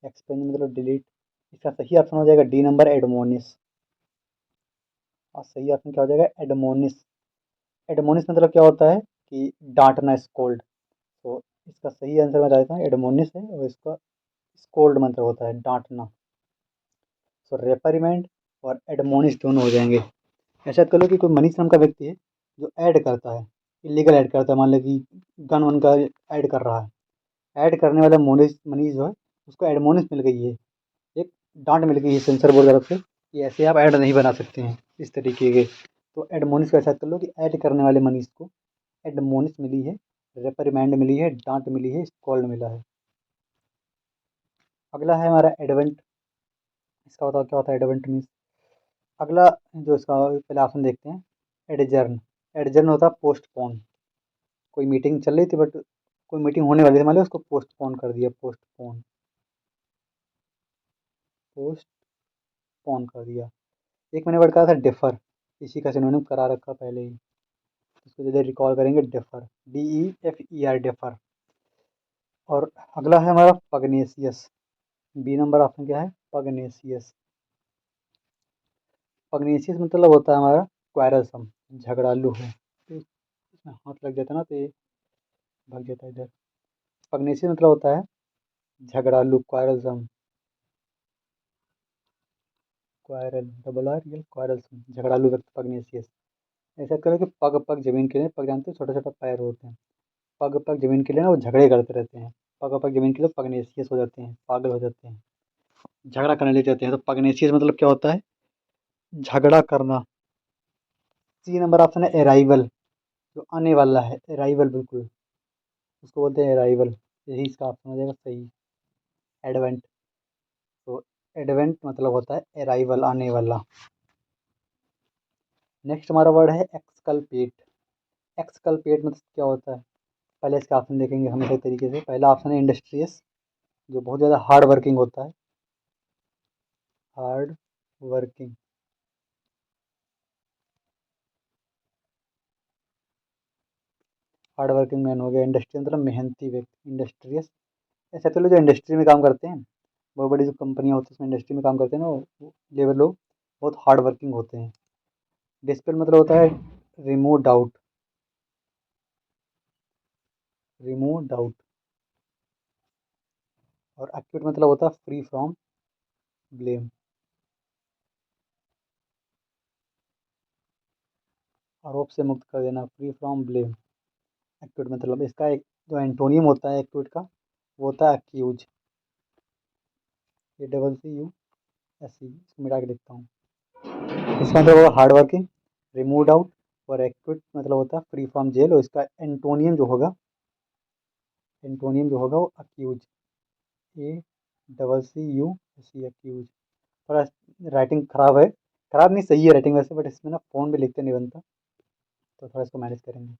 एक्सपेंज मतलब डिलीट। इसका सही ऑप्शन हो जाएगा डी नंबर, एडमोनिस। और सही ऑप्शन क्या हो जाएगा? एडमोनिस। एडमोनिस मतलब क्या होता है कि डांटना, स्कोल्ड। तो इसका सही आंसर मैं बताता हूँ, एडमोनिस है, और इसका स्कोल्ड मतलब होता है डांटना। सो रेपरिमेंट और एडमोनिश दोनों हो जाएंगे। ऐसा कर लो कि कोई मनीष नाम का व्यक्ति है जो ऐड करता है, इलीगल ऐड करता है, मान लो कि गन वन का ऐड कर रहा है। ऐड करने वाला मनीष मनीष जो है, उसको एडमोनिश मिल गई है, एक डांट मिल गई है सेंसर बोर्ड की तरफ से कि ऐसे आप ऐड नहीं बना सकते हैं इस तरीके के। तो एडमोनिश का ऐसा कर लो कि ऐड करने वाले मनीष को एडमोनिश मिली है, रेपरिमेंड मिली है, डांट मिली है, स्कॉल्ड मिला है। अगला है हमारा एडवेंट। इसका बताओ क्या होता है एडवेंट मीन्स? अगला जो इसका पहले ऑप्शन देखते हैं, एडजर्न। एडजर्न होता है पोस्टपोन। कोई मीटिंग चल रही थी बट कोई मीटिंग होने वाली थी, मान लो उसको पोस्टपोन कर दिया, पोस्टपोन, पोस्टपोन कर दिया। एक मैंने वर्ड कहा था डिफर, इसी का सिनोनिम करा रखा पहले ही, इसको जल्दी रिकॉल करेंगे, डिफर, DEFER, डिफर। और अगला है हमारा पगनेसियस। बी नंबर ऑप्शन क्या है, पगनेसियस। पगनेसियस मतलब होता है हमारा क्वारसम, झगड़ालू है। तो इसमें हाथ लग जाता है ना तो ये भाग जाता है इधर। पगनेसियस मतलब होता है झगड़ालू, क्वारसम, क्वारल, डबल आर एल, क्वारसम, झगड़ालू व्यक्ति पगनेसियस। ऐसा करो कि पग पग जमीन के लिए, पग जानते हो छोटा छोटा पैर होते हैं, पग पग जमीन के लिए ना वो झगड़े करते रहते हैं। पग पग जमीन के लिए पगनेसियस हो जाते हैं, पागल हो जाते हैं, झगड़ा करने लग जाते हैं। तो पगनेसियस मतलब क्या होता है, झगड़ा करना। सी नंबर ऑप्शन है अराइवल, जो आने वाला है, अराइवल बिल्कुल, उसको बोलते हैं अराइवल। यही इसका ऑप्शन हो जाएगा सही, एडवेंट। तो एडवेंट मतलब होता है अराइवल, आने वाला। नेक्स्ट हमारा वर्ड है एक्सकल्पेट। एक्सकल्पेट मतलब क्या होता है, पहले इसका ऑप्शन देखेंगे हमेशा तरीके से। पहला ऑप्शन है इंडस्ट्रियस, जो बहुत ज़्यादा हार्ड वर्किंग होता है, hard working. Hard working man हो गया। इंडस्ट्री मतलब मेहनती व्यक्ति, इंडस्ट्रियस। ऐसे तो लोग जो इंडस्ट्री में काम करते हैं, बहुत बड़ी जो कंपनियां होती हैं उसमें इंडस्ट्री में काम करते हैं ना, वो लेबर लोग बहुत हार्ड वर्किंग होते हैं। डिस्पेल मतलब होता है रिमूव डाउट, रिमूव डाउट। और एक्यूट मतलब होता है फ्री फ्रॉम ब्लेम, आरोप से मुक्त कर देना, फ्री फ्रॉम ब्लेम। एक्यूट मतलब इसका एक जो एंटोनियम होता है एक्यूट का, वो होता है अक्यूज, ACCUSE, इसको मिटा के लिखता हूँ। इसका मतलब होगा हार्ड वर्किंग, रिमूव डाउट, और एक्यूट मतलब होता है फ्री फ्रॉम जेल। और इसका एंटोनियम जो होगा, एंटोनियम जो होगा वो अक्यूज, ACCUSE, अक्यूज। थोड़ा राइटिंग खराब है, खराब नहीं सही है राइटिंग वैसे, बट इसमें ना फ़ोन पे लिखते नहीं बनता, तो थोड़ा इसको मैनेज करेंगे।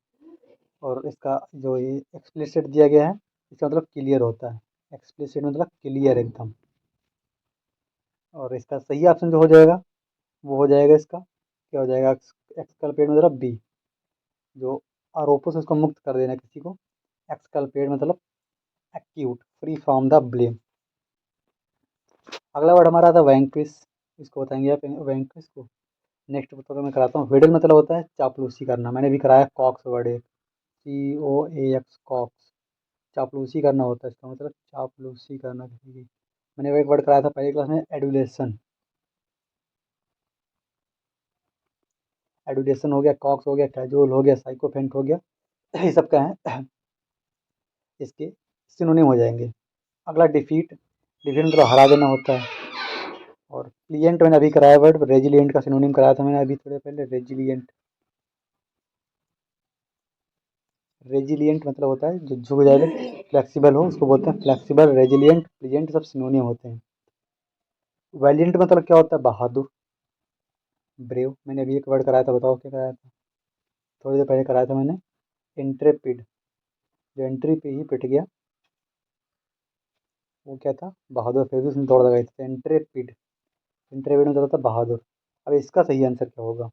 और इसका जो ये एक्सप्लिसिट दिया गया है, इसका मतलब क्लियर होता है, एक्सप्लिसिट मतलब क्लियर एकदम। और इसका सही ऑप्शन जो हो जाएगा वो हो जाएगा इसका, क्या हो जाएगा, एक्सकल्पेट मतलब बी, जो आरोपों से उसको मुक्त कर देना किसी को। एक्सकल्पेट मतलब acute, free from the blame. अगला वर्ड हमारा था वैंक्विश, इसको बताएंगे आप वैंक्विश को। नेक्स्ट तो मैं कराता हूँ, विडल मतलब होता है चापलूसी करना। मैंने भी कराया कॉक्स वर्ड एक, COAX, कॉक्स, चापलूसी करना होता है इसका मतलब, चापलूसी करना किसी की। मैंने वो एक वर्ड कराया था पहली क्लास में, एडुलेशन। एडुलेशन हो गया, कॉक्स हो गया, कैजुअल हो गया, साइकोफेंट हो गया, ये सब क्या है, इसके सिनोनिम हो जाएंगे। अगला डिफीट, डिफीट मतलब हरा देना होता है। और प्लियंट मैंने अभी कराया वर्ड, रेजिलियंट का सिनोनिम कराया था मैंने अभी थोड़े पहले, रेजिलियंट। रेजिलियंट मतलब होता है जो झुक जाए, फ्लेक्सिबल हो, उसको बोलते हैं फ्लेक्सिबल। रेजिलियंट, प्लियंट सब सिनोनिम होते हैं। वैलियंट मतलब क्या होता है, बहादुर, ब्रेव। मैंने अभी एक वर्ड कराया था, बताओ क्या कराया था, थोड़ी देर पहले कराया था मैंने, इंट्रेपिड, जो एंट्री पे ही पिट गया, वो क्या था, बहादुर, फिर भी उसने दौड़ लगाई थी, इंट्रेपिड। इंट्रेपिड मतलब होता है बहादुर। अब इसका सही आंसर क्या होगा,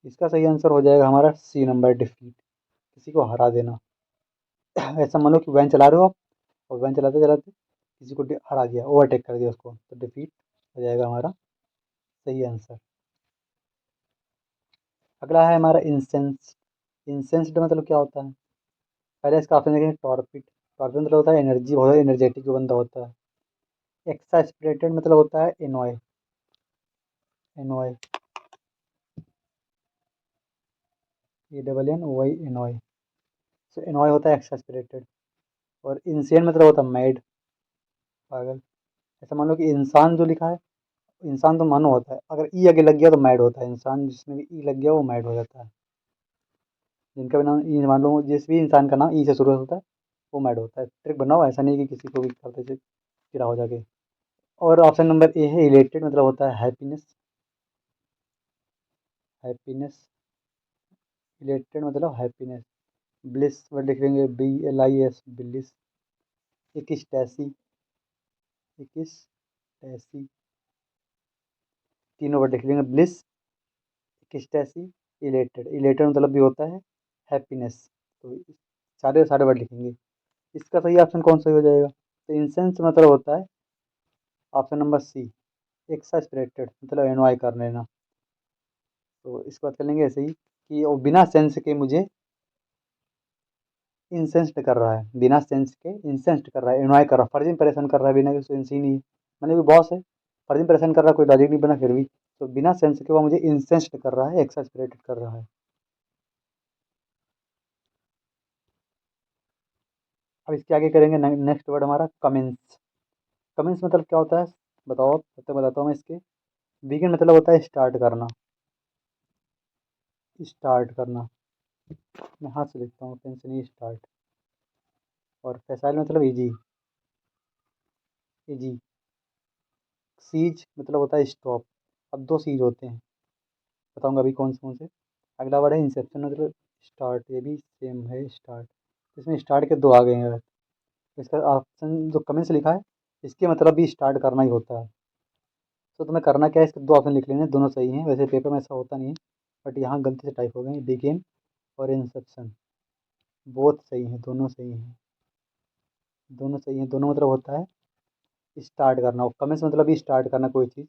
इसका सही आंसर हो जाएगा हमारा सी नंबर, डिफीट, किसी को हरा देना। ऐसा मान लो कि वैन चला रहे हो आप, और वैन चलाते चलाते किसी को हरा दिया, ओवरटेक कर दिया उसको, तो डिफीट हो जाएगा हमारा सही आंसर। अगला है हमारा इंसेंस। इंसेंस्ड मतलब क्या होता है, पहले इसका ऑप्शन देखेंगे, टॉर्पिड। टॉर्पिड मतलब होता है एनर्जी, बहुत एनर्जेटिक जो बंदा होता है। एक्सास्पिरेटेड मतलब होता है एनॉय, एनॉय, ANNOY, एनॉय। सो एनॉय होता है एक्सास्पिरेटेड। और इंसेन मतलब होता है मैड, पागल। ऐसा मान लो कि इंसान जो लिखा है, इंसान तो मानो होता है, अगर ई आगे लग गया तो मैड होता है इंसान, जिसमें भी ई लग गया वो मैड हो जाता है। जिनका भी नाम ई, मान लो जिस भी इंसान का नाम ई से शुरू होता है वो मैड होता है। ट्रिक बनाओ, ऐसा नहीं कि किसी को भी करते चिड़ा हो जाके। और ऑप्शन नंबर ए है इलेटेड, मतलब होता है हैप्पीनेस, हैप्पीनेस, इलेटेड मतलब हैप्पीनेस। ब्लिस वर्ड लिख लेंगे BLIS, ब्लिस। इकिस्टैसी, इकिस्टैसी, तीनों वर्ड लिख लेंगे, ब्लिस, इकिस्टैसी, इलेटेड। इलेटेड मतलब भी होता है हैप्पीनेस। तो सारे सारे वर्ड लिखेंगे। इसका सही ऑप्शन कौन सा हो जाएगा? तो इंसेंस मतलब होता है ऑप्शन नंबर सी, एक्सास्परेटेड मतलब एनॉय कर लेना। तो इसको बात कर लेंगे ऐसे ही कि वो बिना सेंस के मुझे इंसेंस्ड कर रहा है, बिना सेंस के इंसेंस्ड कर रहा है, एनॉय कर रहा है, फर्जी इंप्रेशन कर रहा है, बिना कि सेंस ही नहीं है। मैंने भी बॉस है, फर्जी इंप्रेशन कर रहा है, कोई लॉजिक नहीं बना फिर भी। तो बिना सेंस के वो मुझे इंसेंस्ड कर रहा है, एक्सास्परेटेड कर रहा है। अब इसके आगे करेंगे नेक्स्ट वर्ड हमारा कमेंस। कमेंस मतलब क्या होता है बताओ, तो बताता हूँ मैं इसके। बिगिन मतलब होता है स्टार्ट करना, स्टार्ट करना। मैं हाथ से लिखता हूँ, पेन से नहीं, स्टार्ट। और फैसाइल मतलब इजी, इजी। सीज मतलब होता है स्टॉप। अब दो सीज होते हैं, बताऊंगा अभी कौन से। अगला वर्ड है इंसेप्शन मतलब स्टार्ट, ये भी सेम है स्टार्ट। इसमें स्टार्ट के दो आ गए हैं। इसका ऑप्शन जो कमेंट से लिखा है, इसके मतलब भी स्टार्ट करना ही होता है। तो तुम्हें करना क्या है, इसके दो ऑप्शन लिख लेने, दोनों सही हैं। वैसे पेपर में ऐसा होता नहीं है, बट यहाँ गलती से टाइप हो गए, बिगिन और इंसेप्शन। बोथ सही हैं, दोनों सही हैं, दोनों सही हैं। दोनों मतलब होता है स्टार्ट करना, और कमेंस मतलब भी स्टार्ट करना कोई चीज़।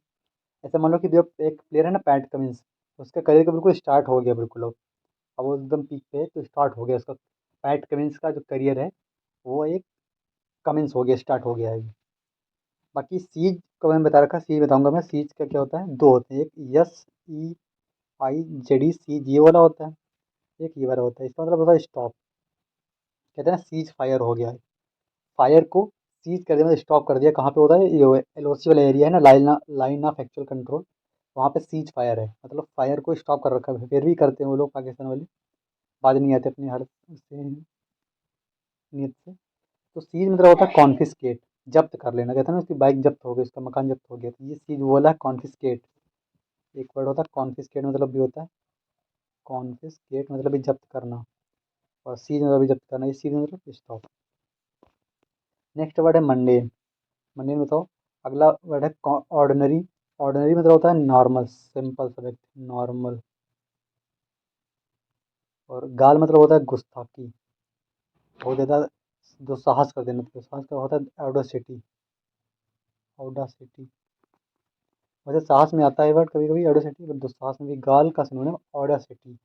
ऐसा मान लो कि जो एक प्लेयर है ना पैट कमिंस, उसका करियर का बिल्कुल स्टार्ट हो गया बिल्कुल। अब वो एकदम पीक पे है, तो स्टार्ट हो गया उसका। पैट कमिंस का जो करियर है वो एक कमिंस हो गया, स्टार्ट हो गया है। बाकी सीज को मैंने बता रखा, सीज बताऊंगा मैं। सीज का क्या होता है, दो होते हैं, एक SEIJD सीज ये वाला होता है, एक ये वाला होता है। इसका मतलब होता है स्टॉप। कहते हैं ना सीज फायर हो गया है, फायर को सीज कर दिया मतलब स्टॉप कर दिया। कहाँ पे होता है, ये LOC वाला एरिया है ना, लाइन ऑफ एक्चुअल कंट्रोल, वहाँ पे सीज फायर है, मतलब फायर को स्टॉप कर रखा है। फिर भी करते हैं वो लोग पाकिस्तान वाले, बाज नहीं आते अपनी हर से नीयत से। तो सीज मतलब होता है कॉन्फिस्केट, जब्त कर लेना। कहते हैं ना उसकी बाइक जब्त हो गई, उसका मकान जब्त हो गया, तो ये सीज वो वाला कॉन्फिस्केट। एक वर्ड होता है कॉन्फिस्केट, मतलब भी होता है कॉन्फिस्केट मतलब भी जब्त करना, और सीज मतलब भी जब्त करना, ये सीज मतलब स्टॉप। नेक्स्ट वर्ड है मंडेन। मंडेन बताओ। अगला वर्ड है ऑर्डिनरी। ऑर्डिनरी मतलब होता है नॉर्मल, सिंपल सा व्यक्ति, नॉर्मल। और गाल मतलब होता है गुस्ताखी, बहुत ज़्यादा जो साहस कर देना। तो साहस का होता है ऑडेसिटी, ऑडासिटी। वैसे साहस में आता है वर्ड कभी कभी ऑडेसिटी, बट दुस्साहस में भी गाल का सिनोनिम ऑडासिटी।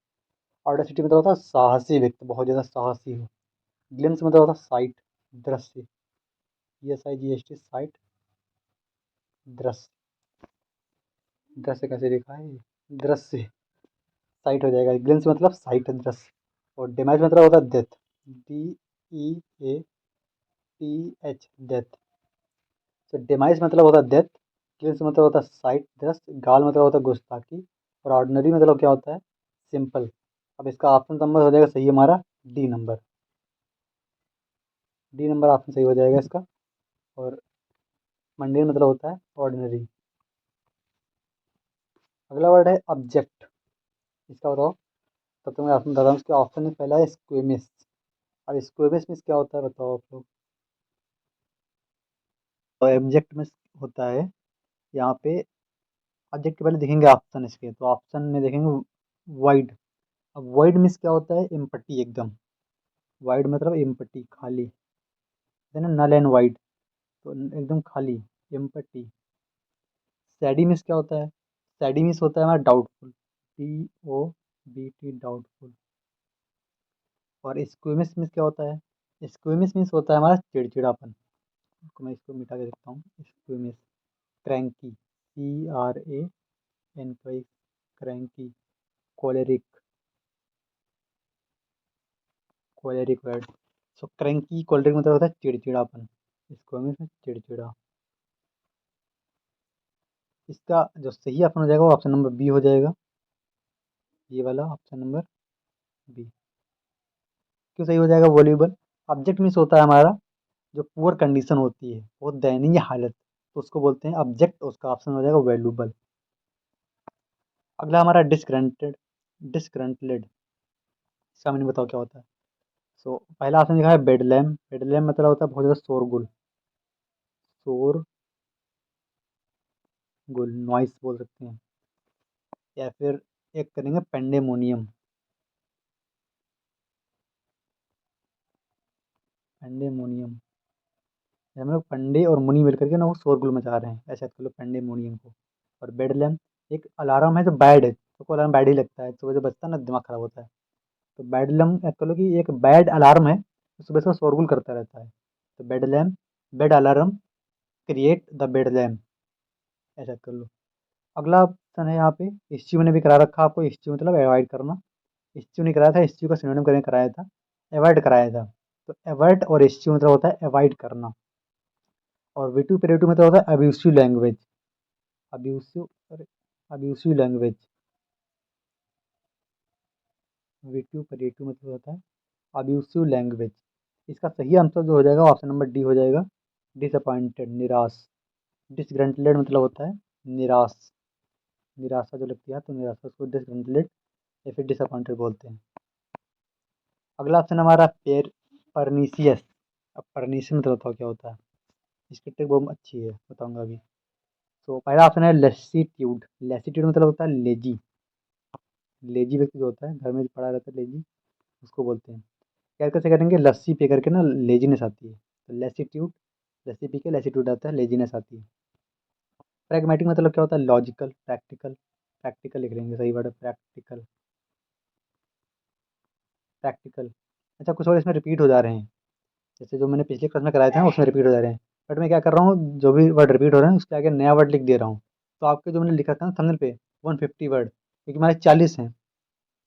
ऑडासिटी मतलब होता है साहसी व्यक्ति, बहुत ज़्यादा साहसी हो। ग्लिम्स मतलब होता है साइट, दृश्य। ESIGHT, साइट, दृश्य। दृश्य कैसे लिखा है, दृश्य, साइट हो जाएगा। ग्लिम्स मतलब साइट, दृश्य। और डेमेज मतलब होता है डेथ, DEATH, डेथ। तो डेमाइस मतलब होता है डेथ, क्लिंस मतलब होता है साइट, दृष्ट, गाल मतलब होता है गुस्ताखी, और ऑर्डिनरी मतलब क्या होता है, सिंपल। अब इसका ऑप्शन नंबर हो जाएगा सही हमारा D number, D number option सही हो जाएगा इसका। और मंडेन मतलब होता है ऑर्डिनरी। अगला वर्ड है ऑब्जेक्ट। इसका बताओ। तब तक मैं ऑप्शन बता रहा हूँ। इसके ऑप्शन में पहला है स्क्वेमिस। अब स्क्वेमिस में क्या होता है बताओ आप लोग। ऑब्जेक्ट में होता है यहाँ पे, ऑब्जेक्ट के पहले देखेंगे ऑप्शन इसके, तो ऑप्शन में देखेंगे वाइड। अब वाइड मीन्स क्या होता है, एम्पटी एकदम। वाइड मतलब एम्पटी, खाली, है ना, नल एंड वाइड, तो एकदम खाली, एम्पटी। सैडी मीन्स क्या होता है, सैडी मीन्स होता है हमारा डाउटफुल, DOUBT, डाउटफुल। और स्क्विमिस मीन्स क्या होता है, स्क्विमिस मीन्स होता है हमारा चिड़चिड़ापन। तो मैं इसको मिटा के देखता हूँ, squeamish. Cranky, CRANKY, cranky. Choleric, choleric word. So cranky choleric मतलब होता है चिड़चिड़ापन, स्क्विमिस में चिड़चिड़ा। इसका जो सही ऑप्शन हो जाएगा वो ऑप्शन नंबर बी हो जाएगा, ये वाला ऑप्शन नंबर बी। क्यों सही हो जाएगा, वॉल्यूबल। ऑब्जेक्ट मीन्स होता है हमारा जो पुअर कंडीशन होती है, वो दयनीय हालत, तो उसको बोलते हैं ऑब्जेक्ट। उसका ऑप्शन हो जाएगा वैल्यूबल। अगला हमारा डिसग्रंटेड। डिसग्रंटलेड, इसका मैंने बताओ क्या होता है। सो पहला ऑप्शन लिखा है बेडलैम। बेडलैम मतलब होता है बहुत ज़्यादा शोरगुल। शोरगुल, नॉइस बोल सकते हैं। या फिर एक करेंगे पेंडेमोनियम। पेंडेमोनियम, हम लोग पंडे और मुनि मिलकर के ना वो शोरगुल मचा रहे हैं, ऐसा कर लो पेंडेमोनियम को। और बेडलैम एक अलार्म है जो बैड है, तो अलार्म बैड ही लगता है, सुबह जो बजता है ना दिमाग खराब होता है। तो बेडलैम ऐसा कर लो कि एक बैड अलार्म है, तो सुबह से शोरगुल करता रहता है। तो बेडलैम, बेड अलार्म, क्रिएट द बेडलैम, ऐसा कर लो। अगला ऑप्शन है यहाँ पे, हिस्ट्री ने भी करा रखा आपको, हिस्ट्री मतलब अवॉइड करना। हिस्ट्री नहीं कराया था, हिस्ट्री का सिनोनिम करके कराया था, अवॉइड कराया था। तो अवॉइड और हिस्ट्री मतलब होता है अवॉइड करना। और विटू मतलब होता है अब्यूसिव लैंग्वेज। अब्यूसिव, अरे, अब्यूसिव लैंग्वेज। विटू मतलब होता है अब्यूसिव लैंग्वेज। इसका सही आंसर जो हो जाएगा ऑप्शन नंबर डी हो जाएगा, डिसअपॉइंटेड, निराश। डिसग्रंटलेड मतलब होता है निराश, निराशा जो लगती है तो निराशा, उसको डिसग्रंटलेड या फिर डिसअपॉइंटेड बोलते हैं। अगला ऑप्शन हमारा पेर परनीसियस। अब परनीसियस मतलब बताओ क्या होता है, इसकी ट्रिक बहुत अच्छी है, बताऊंगा अभी। तो पहला ऑप्शन है लेसीट्यूड। लेसीट्यूड मतलब होता है लेजी। लेजी व्यक्ति जो होता है घर में जो पड़ा रहता है लेजी, उसको बोलते हैं। क्या कैसे करेंगे, लस्सी पी करके ना लेजीनेस आती है, तो लेसीट्यूड, लस्सी पी के लेसीट्यूड आता है, लेजीनेस आती है। प्रैग्मेटिक मतलब क्या होता है, लॉजिकल, प्रैक्टिकल। प्रैक्टिकल लिख लेंगे, सही वर्ड है प्रैक्टिकल। प्रैक्टिकल, अच्छा कुछ और इसमें रिपीट हो जा रहे हैं, जैसे जो मैंने पिछले क्लास में कराए थे ना उसमें रिपीट हो जा रहे हैं। बट मैं क्या कर रहा हूँ, जो भी वर्ड रिपीट हो रहे हैं उसके आगे नया वर्ड लिख दे रहा हूँ। तो आपके जो मैंने लिखा था ना थंबनेल पे 150 वर्ड, क्योंकि हमारे 40 हैं,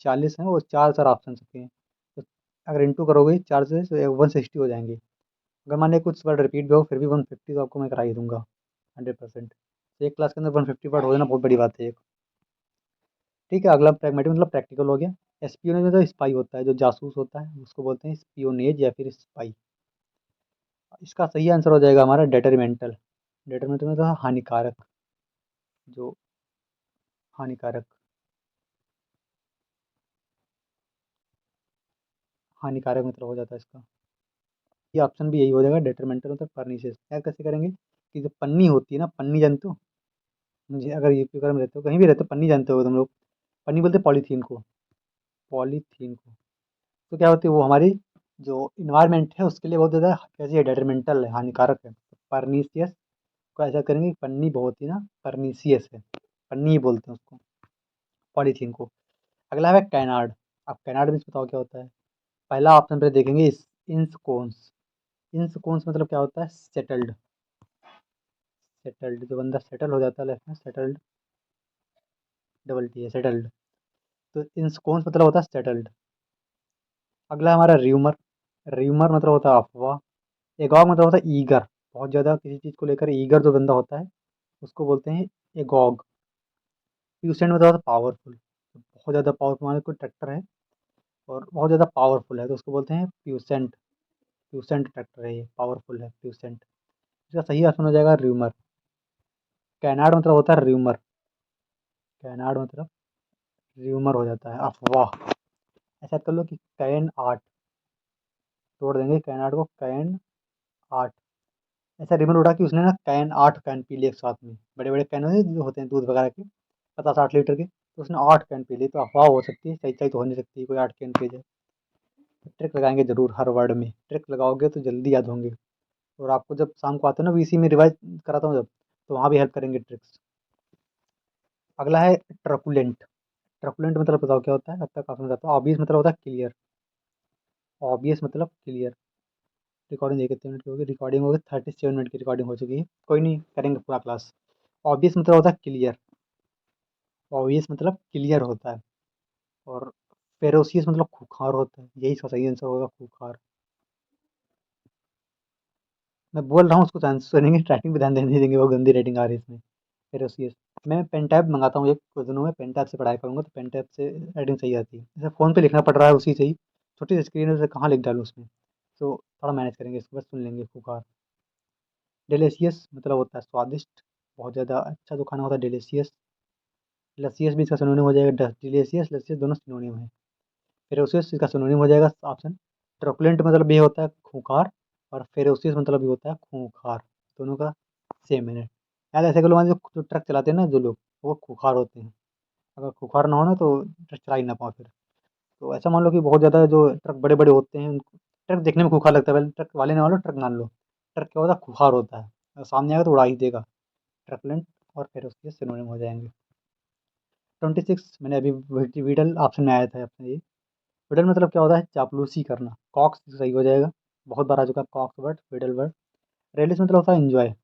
40 हैं, वो चार चार ऑप्शन सकते हैं। तो अगर इंटू करोगे चार से तो 160 हो जाएंगे। अगर मान लिया कुछ वर्ड रिपीट भी हो फिर भी 150 तो आपको मैं करा ही दूंगा 100%। एक क्लास के अंदर 150 वर्ड हो जाना बहुत बड़ी बात है एक। ठीक है, अगला प्रैग्मेटिक मतलब प्रैक्टिकल हो गया। एस्पियोनेज में तो स्पाई होता है, जो जासूस होता है उसको बोलते हैं स्पियोनेज या फिर स्पाई। इसका सही आंसर हो जाएगा हमारा डेटरमेंटल। डेटरमेंटल में तो हानिकारक, जो हानिकारक, हानिकारक मतलब हो जाता है इसका। ये ऑप्शन भी यही हो जाएगा, डेटरमेंटल मतलब परनीसियस। क्या कैसे करेंगे कि जो पन्नी होती है ना, पन्नी जानते हो, मुझे अगर यूपी वगैरह में रहते हो कहीं भी रहते हो, पन्नी जानते हो तुम लोग, पन्नी बोलते हैं पॉलीथीन को, पॉलीथीन को। तो क्या होती है वो हमारी जो इन्वायरमेंट है उसके लिए बहुत ज़्यादा कैसी है, डेटरमेंटल है, हानिकारक है। परनीसियस को ऐसा करेंगे कि पन्नी बहुत ही ना परनीसियस है, पन्नी ही बोलते हैं उसको, पॉलीथीन को। अगला है कैनार्ड। अब कैनार्ड में बताओ क्या होता है। पहला ऑप्शन पे देखेंगे इंसकोन्स। इंसकोन्स मतलब क्या होता है, सेटल्ड। सेटल्ड, जो बंदा सेटल हो जाता है लाइफ में, सेटल्ड, डबल टी है सेटल्ड। तो इंसकोन्स मतलब होता है सेटल्ड। अगला हमारा र्यूमर। र्यूमर मतलब होता है अफवाह। एगॉग मतलब होता है ईगर, बहुत ज़्यादा किसी चीज़ को लेकर ईगर जो बंदा होता है उसको बोलते हैं एगॉग। प्यूसेंट मतलब होता है पावरफुल, बहुत ज़्यादा पावरफुल, हमारे कोई ट्रैक्टर है और बहुत ज़्यादा पावरफुल है तो उसको बोलते हैं प्यूसेंट। प्यूसेंट ट्रैक्टर है ये, पावरफुल है प्यूसेंट। इसका सही ऑप्शन हो जाएगा र्यूमर। कैनाड मतलब होता है र्यूमर, कैनाड मतलब र्यूमर हो जाता है अफवाह। ऐसा कर लो कि कैन आर्ट, तोड़ देंगे कैनाड को, कैन आर्ट। ऐसा रिबन उड़ा कि उसने ना कैन 8 कैन पी लिए एक साथ में, बड़े बड़े कैन होते हैं जो होते हैं दूध वगैरह के, 50-60 लीटर के, तो उसने 8 कैन पी लिए, तो अफवाह हो सकती है, सही सही तो हो नहीं सकती कोई 8 कैन पी जाए। तो ट्रिक लगाएंगे जरूर, हर वर्ड में ट्रिक लगाओगे तो जल्दी याद होंगे। और आपको जब शाम को आते हो ना वीसी में रिवाइज कराता हूँ जब, तो वहाँ भी हेल्प करेंगे ट्रिक्स। अगला है ट्रकुलेंट। ट्रकुलेंट मतलब बताओ क्या होता है, अब तक आपने बताया। ऑब्वियस मतलब होता है क्लियर, ऑब्वियस मतलब क्लियर। रिकॉर्डिंग देखिए कितने मिनट की होगी, रिकॉर्डिंग होगी 37 मिनट की रिकॉर्डिंग हो चुकी है, कोई नहीं करेंगे पूरा क्लास। ऑब्वियस मतलब होता है क्लियर, ऑब्वियस मतलब क्लियर होता है। और फेरोसियस मतलब खूंखार होता है, यही इसका सही आंसर होगा, खूंखार। मैं बोल रहा हूँ उसको आंसर सुनेंगे, राइटिंग पे ध्यान देने देंगे, वो गंदी राइटिंग आ रही है इसमें। फेरोसियस। मैं पेन टैब मंगाता हूँ एक कुछ दिनों में, पेन टैब से पढ़ाई करूँगा तो पेन टैब से राइटिंग सही आती है, जैसे फ़ोन पे लिखना पड़ रहा है उसी से ही, छोटी सी स्क्रीन है उसे कहाँ लिख डालूँ उसमें। तो थोड़ा मैनेज करेंगे इसको, बस सुन लेंगे खूंखार। डिलीशियस मतलब होता है स्वादिष्ट, बहुत ज़्यादा अच्छा जो खाना होता है डिलीशियस। लसियस भी इसका सिनोनिम हो जाएगा, डिलीशियस लसियस दोनों सिनोनिम है। फेरोसियस इसका सिनोनिम हो जाएगा ऑप्शन। ट्रकुलेंट मतलब ये होता है खूंखार, और फेरोसियस मतलब ये होता है खूंखार। दोनों का सेम है। यार ऐसे के लोग हैं जो ट्रक चलाते हैं ना जो लोग, वो खूंखार होते हैं। अगर खूंखार ना हो ना तो ट्रक चला ही ना पाओ फिर। तो ऐसा मान लो कि बहुत ज़्यादा जो ट्रक बड़े बड़े होते हैं ट्रक देखने में खूंखार लगता है, पहले ट्रक वाले ना लो ट्रक मान लो। ट्रक क्या होता है, खूंखार होता है, अगर सामने आएगा तो उड़ा ही देगा। ट्रकुलेंट और फेरोसियस सिनोनिम हो जाएंगे। 26 मैंने अभी विडल ऑप्शन में आया था अपने ये। विडल मतलब क्या होता है, चापलूसी करना। कॉक्स सही हो जाएगा, बहुत बार आ चुका है coax word, wheedle word. Relish मतलब होता है एंजॉय।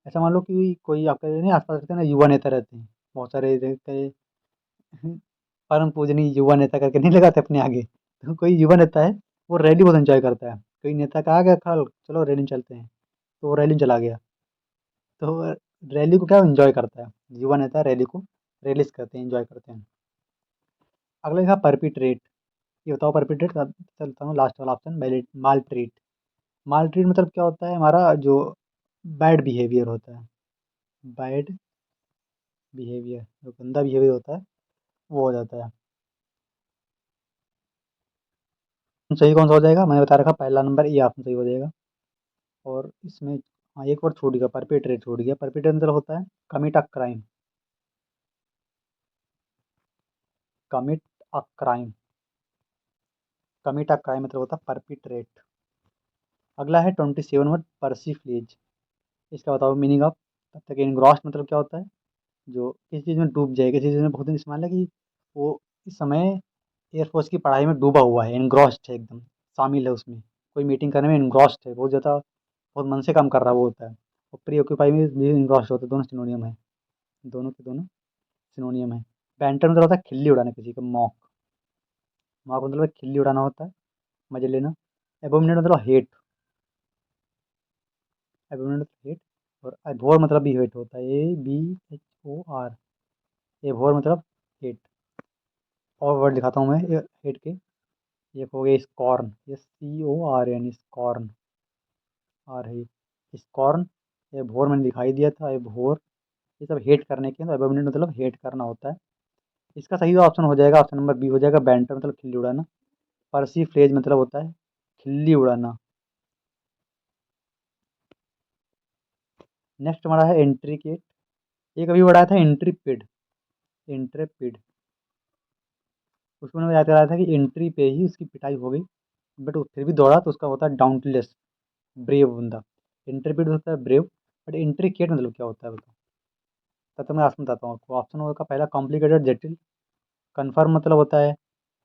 ऐसा मान लो कि कोई आपके नहीं आसपास रहते हैं ना, युवा नेता रहते हैं, बहुत सारे रहते हैं, परम पूजनीय युवा नेता करके नहीं लगाते अपने आगे। तो कोई युवा नेता है, वो रैली बहुत एंजॉय करता है। कोई नेता का आ गया कल, चलो रैली में चलते हैं, तो वो रैली में चला गया। तो रैली को क्या एंजॉय करता है, युवा नेता रैली को रेलिस करते हैं, एंजॉय करते हैं। अगला लिखा परपिट्रेट। ये बताओ परपिट्रेट का, चलता हूँ लास्ट वाला ऑप्शन, माल ट्रीट। माल ट्रीट मतलब क्या होता है, हमारा जो बैड बिहेवियर होता है, बैड बिहेवियर, जो गंदा बिहेवियर होता है वो हो जाता है। सही कौन सा हो जाएगा, मैंने बता रखा पहला नंबर ये ऑप्शन सही हो जाएगा। और इसमें हाँ एक और छूट गया, परपेट्रेट छूट गया। परपेट्रेट मतलब होता है commit a crime, commit a crime, commit a crime मतलब होता है परपिट्रेट। अगला है 27 वर्ड परसिफ्लेज। इसका बताओ मीनिंग ऑफ। तब तक इनग्रॉस मतलब क्या होता है, जो किसी चीज़ में डूब जाए, किसी चीज़ में बहुत दिन इस्तेमाल है कि वो इस समय एयरफोर्स की पढ़ाई में डूबा हुआ है, इनग्रॉस्ड है एकदम, शामिल है उसमें। कोई मीटिंग करने में इनग्रॉस्ड है, बहुत ज़्यादा, बहुत मन से काम कर रहा है वो होता है। और प्री ऑक्यूपाई में भी इनग्रॉस्ड होता है, दोनों सिनोनियम है, दोनों के दोनों सिनोनियम है। बैंटर मतलब होता है खिल्ली उड़ाना किसी का, मॉक। मॉक मतलब खिल्ली उड़ाना होता है, मजे लेना। एबोमिनेट मतलब हेट, एबोमिनेट मतलब हेट। और एभोर मतलब भी हेट होता है, ABHOR। एभोर मतलब हेट। और वर्ड दिखाता हूँ मैं हेट के। एक हो गया स्कॉर्न, SCORN, स्कॉर्न। आर है स्कॉर्न। एभोर मैंने दिखाई दिया था, एभोर। ये सब हेट करने के, तो एबोमिनेट मतलब हेट करना होता है। इसका सही ऑप्शन हो जाएगा, ऑप्शन नंबर बी हो जाएगा, बैंटर मतलब खिल्ली उड़ाना। पर्सीफ्लेज मतलब होता है खिल्ली उड़ाना। नेक्स्ट हमारा है इंट्रिकेट। एक अभी बढ़ाया था इंट्रीपिड, इंट्रेपिड। उसको मैंने याद कराया था कि एंट्री पे ही उसकी पिटाई हो गई, बट वो फिर भी दौड़ा, तो उसका होता है डाउंटलेस, ब्रेव बंदा। इंट्रेपिड होता है ब्रेव। बट इंट्रिकेट मतलब क्या होता है बताओ। तब तो मैं ऑप्शन बताता हूँ आपको। ऑप्शन होगा पहला कॉम्प्लिकेटेड, जटिल। कन्फर्म मतलब होता है,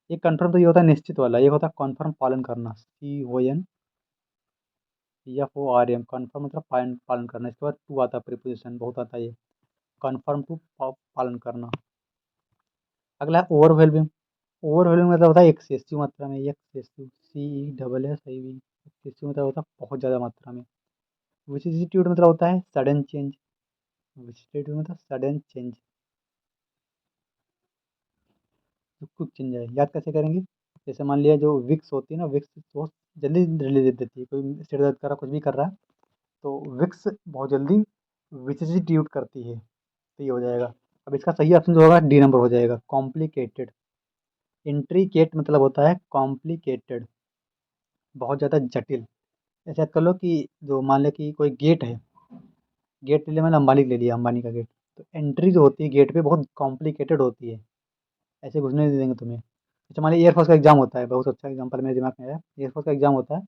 एक कन्फर्म तो ये होता है निश्चित वाला, ये होता है कन्फर्म पालन करना, CONFORM। कन्फर्म मतलब पालन पालन करना। इसके बाद टू आता है प्रीपोजिशन, बहुत आता है ये, कन्फर्म टू, पालन करना। अगला है ओवरवेलमिंग। ओवरवेलमिंग मतलब होता है एक्सेसिव मात्रा में, एक्सेसिव, CESSIV। एक्सेसिव मतलब होता है बहुत ज़्यादा मात्रा में। विसिटिट्यूड मतलब होता है सडन चेंज, विसिटिट्यूड मतलब सडन चेंज, तो कुछ चेंज है। याद कैसे करेंगे, जैसे मान लिया जो विक्स होती है ना, विक्स बहुत जल्दी रिलीज देती है, कोई सिर दर्द कर रहा कुछ भी कर रहा है, तो विक्स बहुत जल्दी विसिटिट्यूड करती है, तो ये हो जाएगा। अब इसका सही ऑप्शन जो होगा डी नंबर हो जाएगा, कॉम्प्लिकेटेड। इंट्रीकेट मतलब होता है कॉम्प्लिकेटेड, बहुत ज़्यादा जटिल। ऐसा कर लो कि जो मान लें कि कोई गेट है, गेट ले लिया, मैंने अंबानी ले लिया, अंबानी का गेट। तो एंट्री जो होती है गेट पे बहुत कॉम्प्लिकेटेड होती है, ऐसे घुसने नहीं देंगे तुम्हें। अच्छा मान लीजिए एयरफोर्स का एग्जाम होता है, बहुत अच्छा एग्जाम्पल मेरे दिमाग में आया। एयरफोर्स का एग्जाम होता है,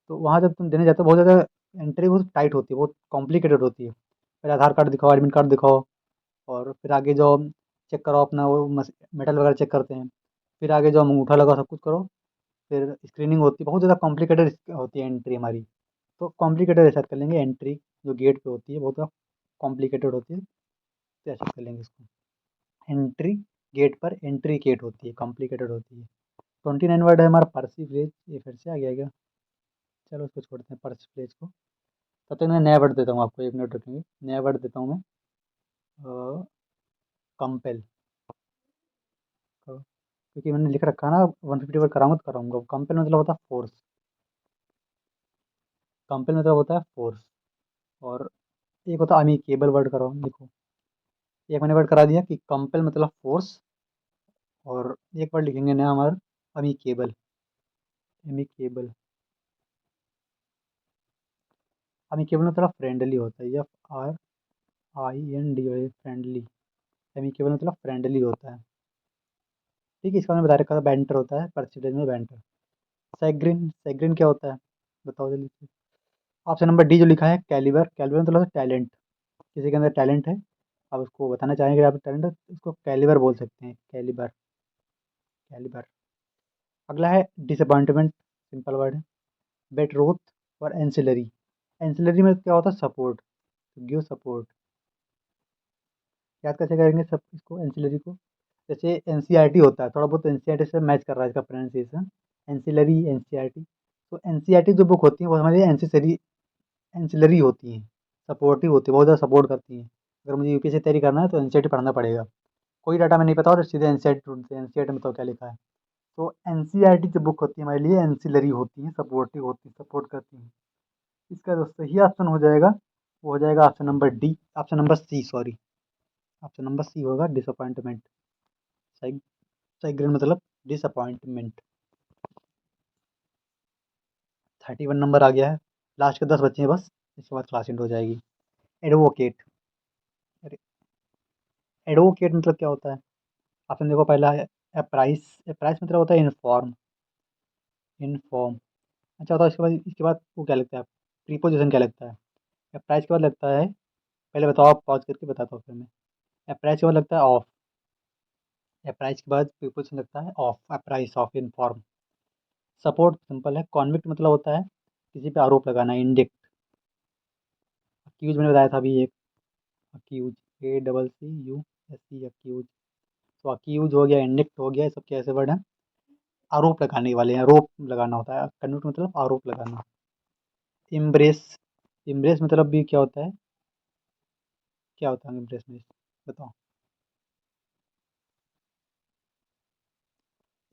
तो वहाँ जब तुम देने जाते हो बहुत ज़्यादा एंट्री बहुत टाइट होती है, बहुत कॉम्प्लिकेटेड होती है। पहले आधार कार्ड दिखाओ, एडमिट कार्ड दिखाओ, और फिर आगे जो चेक करो अपना वो मेटल वगैरह चेक करते हैं। फिर आगे जो अंगूठा लगाओ, सब कुछ करो। फिर स्क्रीनिंग होती है, बहुत ज़्यादा कॉम्प्लिकेटेड होती है एंट्री हमारी। तो कॉम्प्लिकेटेड ऐसा कर लेंगे, एंट्री जो गेट पे होती है बहुत ज़्यादा कॉम्प्लिकेटेड होती है, तो ऐसा कर लेंगे इसको। एंट्री गेट पर एंट्री गेट होती है, कॉम्प्लिकेटेड होती है। 29 वर्ड है हमारा पर्सिफ्लेज, ये फिर से आ गया क्या। चलो उसको छोड़ते हैं पर्सिफ्लेज को। तब तक मैं नया वर्ड देता हूँ आपको, 1 मिनट रखेंगे। नया वर्ड देता हूँ मैं, कंपेल। क्योंकि मैंने लिख रखा है ना 150 वर्ड कराऊंगा तो कराऊंगा। कंपेल मतलब होता है फोर्स, कंपेल मतलब होता है फोर्स। और एक होता है अमीकेबल वर्ड, कराओ लिखो। एक मैंने वर्ड करा दिया कि कंपेल मतलब फोर्स, और एक वर्ड लिखेंगे नया हमारा, अमीकेबल। अमीकेबल, अमीकेबल मतलब फ्रेंडली होता है, FRINDLY, फ्रेंडली। अमीकेबल मतलब फ्रेंडली होता है। ठीक है, इसका मैंने बता रखा था, बैंटर होता है, परसिस्टेंस में बैंटर। सैग्रीन, सैग्रीन क्या होता है, बताओ जल्दी से। ऑप्शन नंबर डी जो लिखा है, कैलिबर। कैलिबर मतलब टैलेंट, किसी के अंदर टैलेंट है, आप उसको बताना चाहेंगे आप टैलेंट है, उसको कैलिबर बोल सकते हैं, कैलिबर, कैलिबर। अगला है डिसअपॉइंटमेंट, सिंपल वर्ड है। बेटरोथ और एंसिलरी। एंसिलरी में क्या होता है, सपोर्ट, गिव सपोर्ट। याद कैसे करेंगे सब इसको, एंसिलरी को। जैसे एनसीईआरटी होता है, थोड़ा बहुत एनसीईआरटी से मैच कर रहा है इसका प्रोनाउंसिएशन, एंसिलरी, एनसीईआरटी। तो एनसीईआरटी जो बुक होती है वो हमारी एनसीसरी, एंसिलरी होती हैं, सपोर्टिव होती है, बहुत ज़्यादा सपोर्ट करती हैं। अगर मुझे यूपीएससी तैयारी करना है तो एनसीईआरटी पढ़ना पड़ेगा। कोई डाटा में नहीं पता और सीधे एनसीईआरटी ढूंढते हैं, एनसीईआरटी में तो क्या लिखा है। तो एनसीईआरटी जो बुक होती है हमारे लिए एंसिलरी होती हैं, सपोर्टिव होती हैं, सपोर्ट करती हैं। इसका जो सही ऑप्शन हो जाएगा वो हो जाएगा option number D, option number C, sorry, option number C होगा, डिसअपॉइंटमेंट। सैग्रीन मतलब डिसअपॉइंटमेंट। 31 नंबर आ गया है, लास्ट के 10 बच्चे हैं बस, इसके बाद क्लास एंड हो जाएगी। एडवोकेट। अरे, एडवोकेट मतलब क्या होता है, आपने देखो पहला है अप्राइस। अप्राइस मतलब होता है इन्फॉर्म, इन्फॉर्म। अच्छा बताओ इसके बाद वो क्या लगता है, प्रीपोजिशन क्या लगता है। अप्राइस के बाद लगता है, पहले बताओ, आप पॉज करके बताता हूँ फिर मैं। अप्राइस के बाद लगता है ऑफ, अप्राइस के बाद प्रीपोजिशन लगता है of, apprise of, inform. Support simple है। कॉन्विक्ट मतलब होता है किसी पे आरोप लगाना, इंडिक्ट। अक्यूज मैंने बताया था अभी एक, अक्यूज, ACCUSE, अक्यूज। तो अक्यूज हो गया, इंडिक्ट हो गया, ये सब कैसे वर्ड है, आरोप लगाने वाले हैं, आरोप लगाना होता है, कन्विक्ट मतलब आरोप लगाना। इम्ब्रेस, इम्ब्रेस मतलब भी क्या होता है, क्या होता है इम्प्रेस में, बताओ।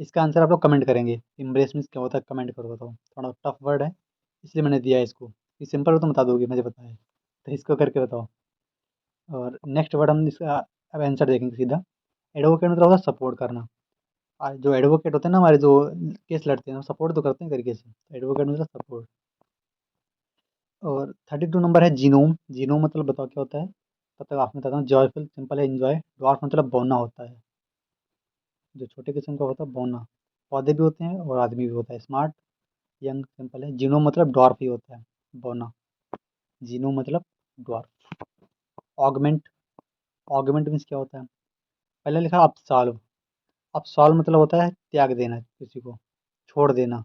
इसका आंसर आप लोग कमेंट करेंगे, इम्प्रेस में क्या होता है, कमेंट करो, बताओ। थोड़ा टफ वर्ड है इसलिए मैंने दिया है इसको, ये सिंपल हो तो बता दोगे, मुझे पता है, तो इसको करके बताओ। और नेक्स्ट वर्ड हम इसका अब आंसर देखेंगे सीधा। एडवोकेट मतलब होता है सपोर्ट करना। जो एडवोकेट होते हैं ना हमारे, जो केस लड़ते हैं, सपोर्ट तो करते हैं तरीके से, एडवोकेट मतलब सपोर्ट। और 32 नंबर है जीनोम। जीनोम मतलब बताओ क्या होता है, तब तक आपने बताता हूँ। जॉयफुल सिंपल है, एंजॉय। ड्वार्फ मतलब बौना होता है, जो छोटे किस्म का होता है, बौना। पौधे भी होते हैं और आदमी भी होता है। स्मार्ट, यंग सिंपल है। जीनोम मतलब डॉर्फ ही होता है, बौना। जीनोम मतलब डॉर्फ। ऑगमेंट, ऑगमेंट मीन्स क्या होता है, पहले लिखा अपसॉल्व। अपसॉल्व मतलब होता है त्याग देना, किसी को छोड़ देना।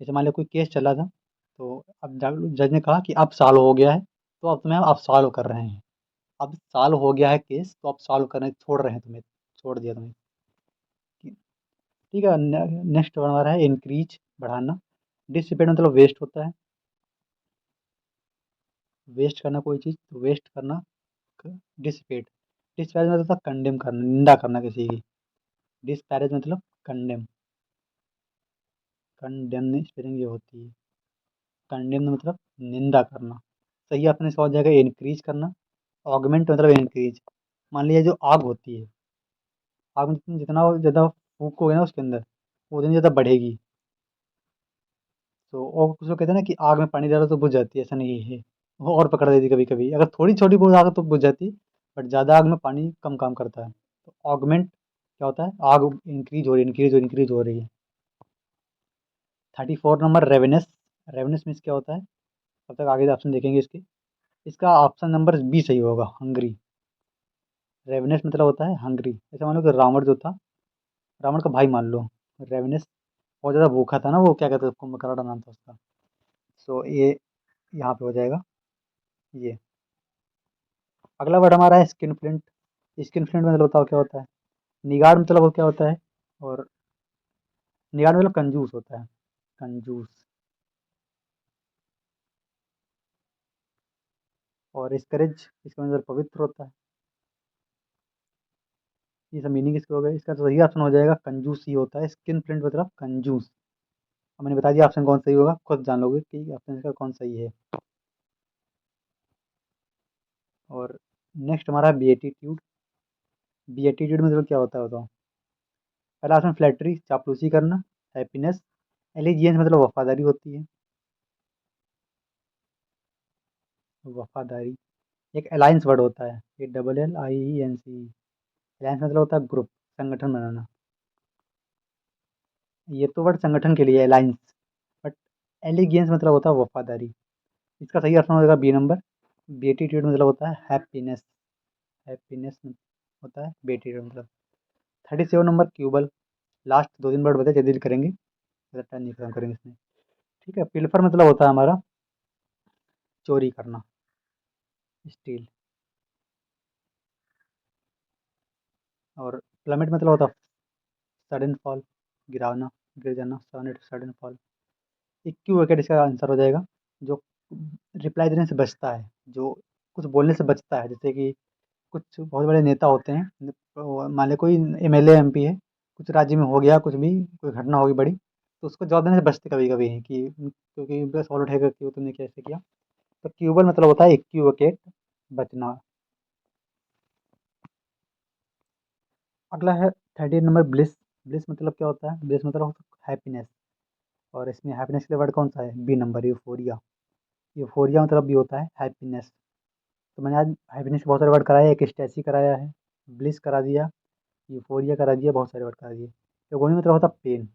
जैसे मान लो कोई केस चला था, तो अब जज ने कहा कि अब सॉल्व हो गया है, तो अब तुम्हें अब सॉल्व कर रहे हैं। अब सॉल्व हो गया है केस, तो अब सॉल्व करने छोड़ रहे हैं तुम्हें, छोड़ दिया तुम्हें। ठीक है, नेक्स्ट हमारा है इंक्रीज, बढ़ाना। डिसिपेट मतलब वेस्ट होता है, वेस्ट करना कोई चीज़, तो वेस्ट करना। डिसिपेट, डिस्पैरेज मतलब होता है कंडेम करना, निंदा करना किसी की। डिस्पैरेज मतलब कंडेम, कंडेम स्पेलिंग ये होती है। कंडेम मतलब निंदा करना। सही आपने इसका हो जाएगा इंक्रीज करना। ऑगमेंट मतलब इंक्रीज। मान लीजिए जो आग होती है, आग में जितना ज़्यादा फूकोगे ना उसके अंदर, वो उतनी ज़्यादा बढ़ेगी। तो और कुछ लोग कहते हैं ना कि आग में पानी डालो तो बुझ जाती है, ऐसा नहीं है, वो और पकड़ देती कभी कभी। अगर थोड़ी छोटी बहुत आग है तो बुझ जाती, बट ज़्यादा आग में पानी कम काम करता है। तो ऑगमेंट क्या होता है, आग इंक्रीज हो रही है, इंक्रीज हो रही है। 34 नंबर रेवेनस। रेवेनस मीन्स क्या होता है, तब तक आगे ऑप्शन देखेंगे इसके। इसका ऑप्शन नंबर बी सही होगा, हंग्री। रेवेनस मतलब होता है हंग्री। जैसे मान लो कि रावण जो था, रावण का भाई मान लो, रेवेनस, बहुत ज़्यादा भूखा था ना वो, क्या कहते हैं उसको, मकराडा नाम था उसका। सो ये यहाँ पे हो जाएगा ये। अगला वर्ड हमारा है स्किन फ्लिंट। स्किन फ्लिंट मतलब बताओ क्या होता है। निगार मतलब वो क्या होता है, और निगार मतलब कंजूस होता है, कंजूस। और स्करेज, इसका मतलब पवित्र होता है। ये सब मीनिंग इसके हो गए। इसका तो सही ऑप्शन हो जाएगा कंजूस ही होता है, स्किन फ्लिंट मतलब कंजूस। अब मैंने बता दिया ऑप्शन कौन सही होगा, खुद जान लोगे कि ऑप्शन इसका कौन सही है। और नेक्स्ट हमारा बीएटीट्यूड। बीएटीट्यूड मतलब क्या होता है बताओ। पहला ऑप्शन फ्लैटरी, चापलूसी करना, हैप्पीनेस। एलिजियंस मतलब वफादारी होती है, वफादारी। एक अलायंस वर्ड होता है, ये ALLIANCE। अलायंस मतलब होता है ग्रुप, संगठन बनाना। ये तो वर्ड संगठन के लिए अलायंस, बट एलिगेंस मतलब होता है वफादारी। इसका सही ऑप्शन हो जाएगा बी नंबर। बेटीट्यूड मतलब होता है हैप्पीनेस। हैप्पीनेस होता है बेटीट्यूड मतलब। 37 नंबर क्यूबल। लास्ट 2 3 वर्ड बताए, जल्दी करेंगे, ज़्यादा टाइम नहीं खत्म करेंगे इसमें। ठीक है। पिल्फर मतलब होता है हमारा चोरी करना, स्टील। और प्लमेट मतलब होता है सडन फॉल, गिराना, गिर जाना, सडन फॉल। इक्यू विकेट इसका आंसर हो जाएगा। जो रिप्लाई देने से बचता है, जो कुछ बोलने से बचता है, जैसे कि कुछ बहुत बड़े नेता होते हैं, मान लो कोई एमएलए एमपी है, कुछ राज्य में हो गया, कुछ भी कोई घटना होगी बड़ी, तो उसको जवाब देने से बचते कभी कभी हैं कि क्योंकि उनका सवाल उठेगा कि वो तुमने कैसे किया। तो क्यूबल मतलब होता है इक्विवोकेट, बचना। अगला है 38 नंबर ब्लिस। ब्लिस मतलब क्या होता है, ब्लिस मतलब हैप्पीनेस। और इसमें हैप्पीनेस के लिए वर्ड कौन सा है, बी नंबर, यूफोरिया। यूफोरिया मतलब भी होता है हैप्पीनेस। तो मैंने आज हैप्पीनेस के बहुत सारे वर्ड कराए, एक स्टैसी कराया है, ब्लिस करा दिया, यूफोरिया करा दिया, बहुत सारे वर्ड करा दिए। एगोनी मतलब होता है पेन।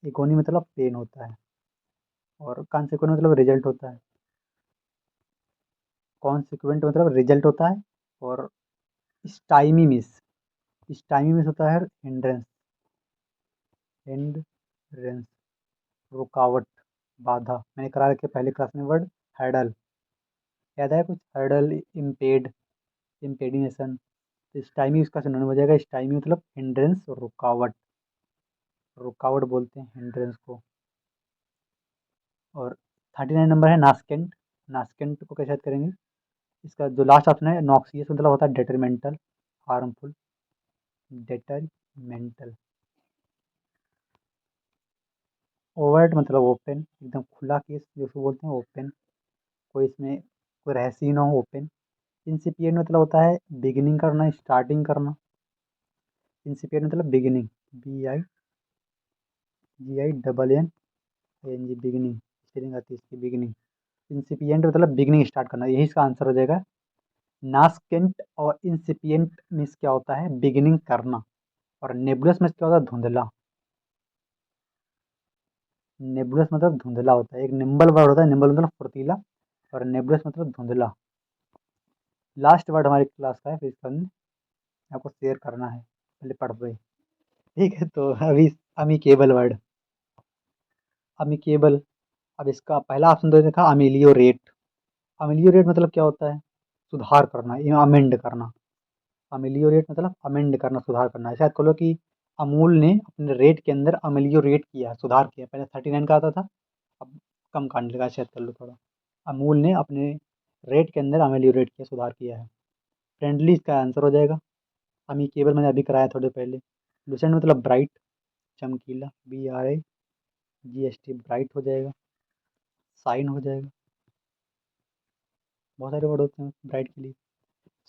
एगोनी मतलब पेन होता है। और कॉन्सिक्वेंट मतलब रिजल्ट होता है। कॉन्सिक्वेंट मतलब रिजल्ट होता है। और स्टाइमी मिस, स्टाइमी मिस होता है हिंड्रेंस। हिंड्रेंस, रुकावट, बाधा। मैंने करा रखे पहले क्लास में वर्ड हर्डल, याद है कुछ, हर्डल, इम्पेड, इम्पेडिनेशन। तो स्टाइमी उसका सिनोनिम हो जाएगा। स्टाइमी मतलब हिंड्रेंस, रुकावट। रुकावट बोलते हैं हिंड्रेंस को। और 39 नंबर है नास्केंट। नास्केंट को कैसे याद करेंगे। इसका जो लास्ट ऑप्शन है नॉक्सियस मतलब होता है डेट्रीमेंटल, हार्मफुल, डेट्रीमेंटल। ओवर्ट मतलब ओपन, एकदम खुला केस जिसको बोलते हैं ओपन, कोई इसमें कोई रहस्य ना हो, ओपन। इंसिपिएंट मतलब होता है बिगिनिंग करना, स्टार्टिंग करना। इंसिपिएंट मतलब बिगिनिंग, BIGINN, बिगिनिंग, स्पेलिंग आती है इसकी बिगिनिंग। इंसिपिएंट मतलब बिगिनिंग स्टार्ट करना, यही इसका आंसर हो जाएगा। नास्केंट और इंसिपिएंट मीन्स क्या होता है, बिगिनिंग करना। और नेबुलस मीन्स क्या होता है, धुंधला। नेबुलस मतलब धुंधला होता है। एक निम्बल वर्ड होता है, निम्बल मतलब फुर्तीला, और नेबुलस मतलब धुंधला। लास्ट वर्ड हमारी क्लास का है, फिर इसका आपको शेयर करना है, पहले पढ़ दो। ठीक है, तो अभी अमिकेबल वर्ड। अमिकेबल। अब इसका पहला ऑप्शन तो देखा अमिलियोरेट। अमिलियोरेट मतलब क्या होता है, सुधार करना या अमेंड करना। अमिलियोरेट मतलब अमेंड करना, सुधार करना। ऐसा याद करो कि अमूल ने अपने रेट के अंदर अमिलियोरेट किया, सुधार किया। पहले 39 का आता था, अब कम काटने लगा, शायद कर लो थोड़ा। अमूल ने अपने रेट के अंदर अमेलियोरेट किया, सुधार किया है। फ्रेंडली इसका आंसर हो जाएगा। अमीकेबल मैंने अभी कराया थोड़े पहले। लुसेंट मतलब ब्राइट, चमकीला, BRIGHT, ब्राइट हो जाएगा। साइन हो जाएगा। बहुत सारे वर्ड होते हैं ब्राइट के लिए।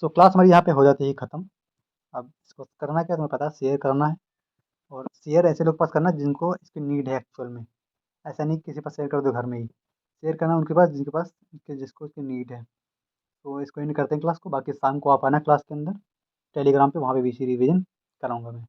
सो क्लास हमारी यहाँ पे हो जाती है ख़त्म। अब इसको करना क्या है तुम्हें पता है, शेयर करना है। और शेयर ऐसे लोग पास करना जिनको इसकी नीड है एक्चुअल में। ऐसा नहीं कि किसी पास शेयर कर दो घर में ही। शेयर करना उनके पास जिनके पास, जिसको इसकी नीड है। तो इसको एंड करते हैं क्लास को। बाकी शाम को आप आना क्लास के अंदर, टेलीग्राम पे, वहाँ पे VC रिवीजन कराऊंगा मैं।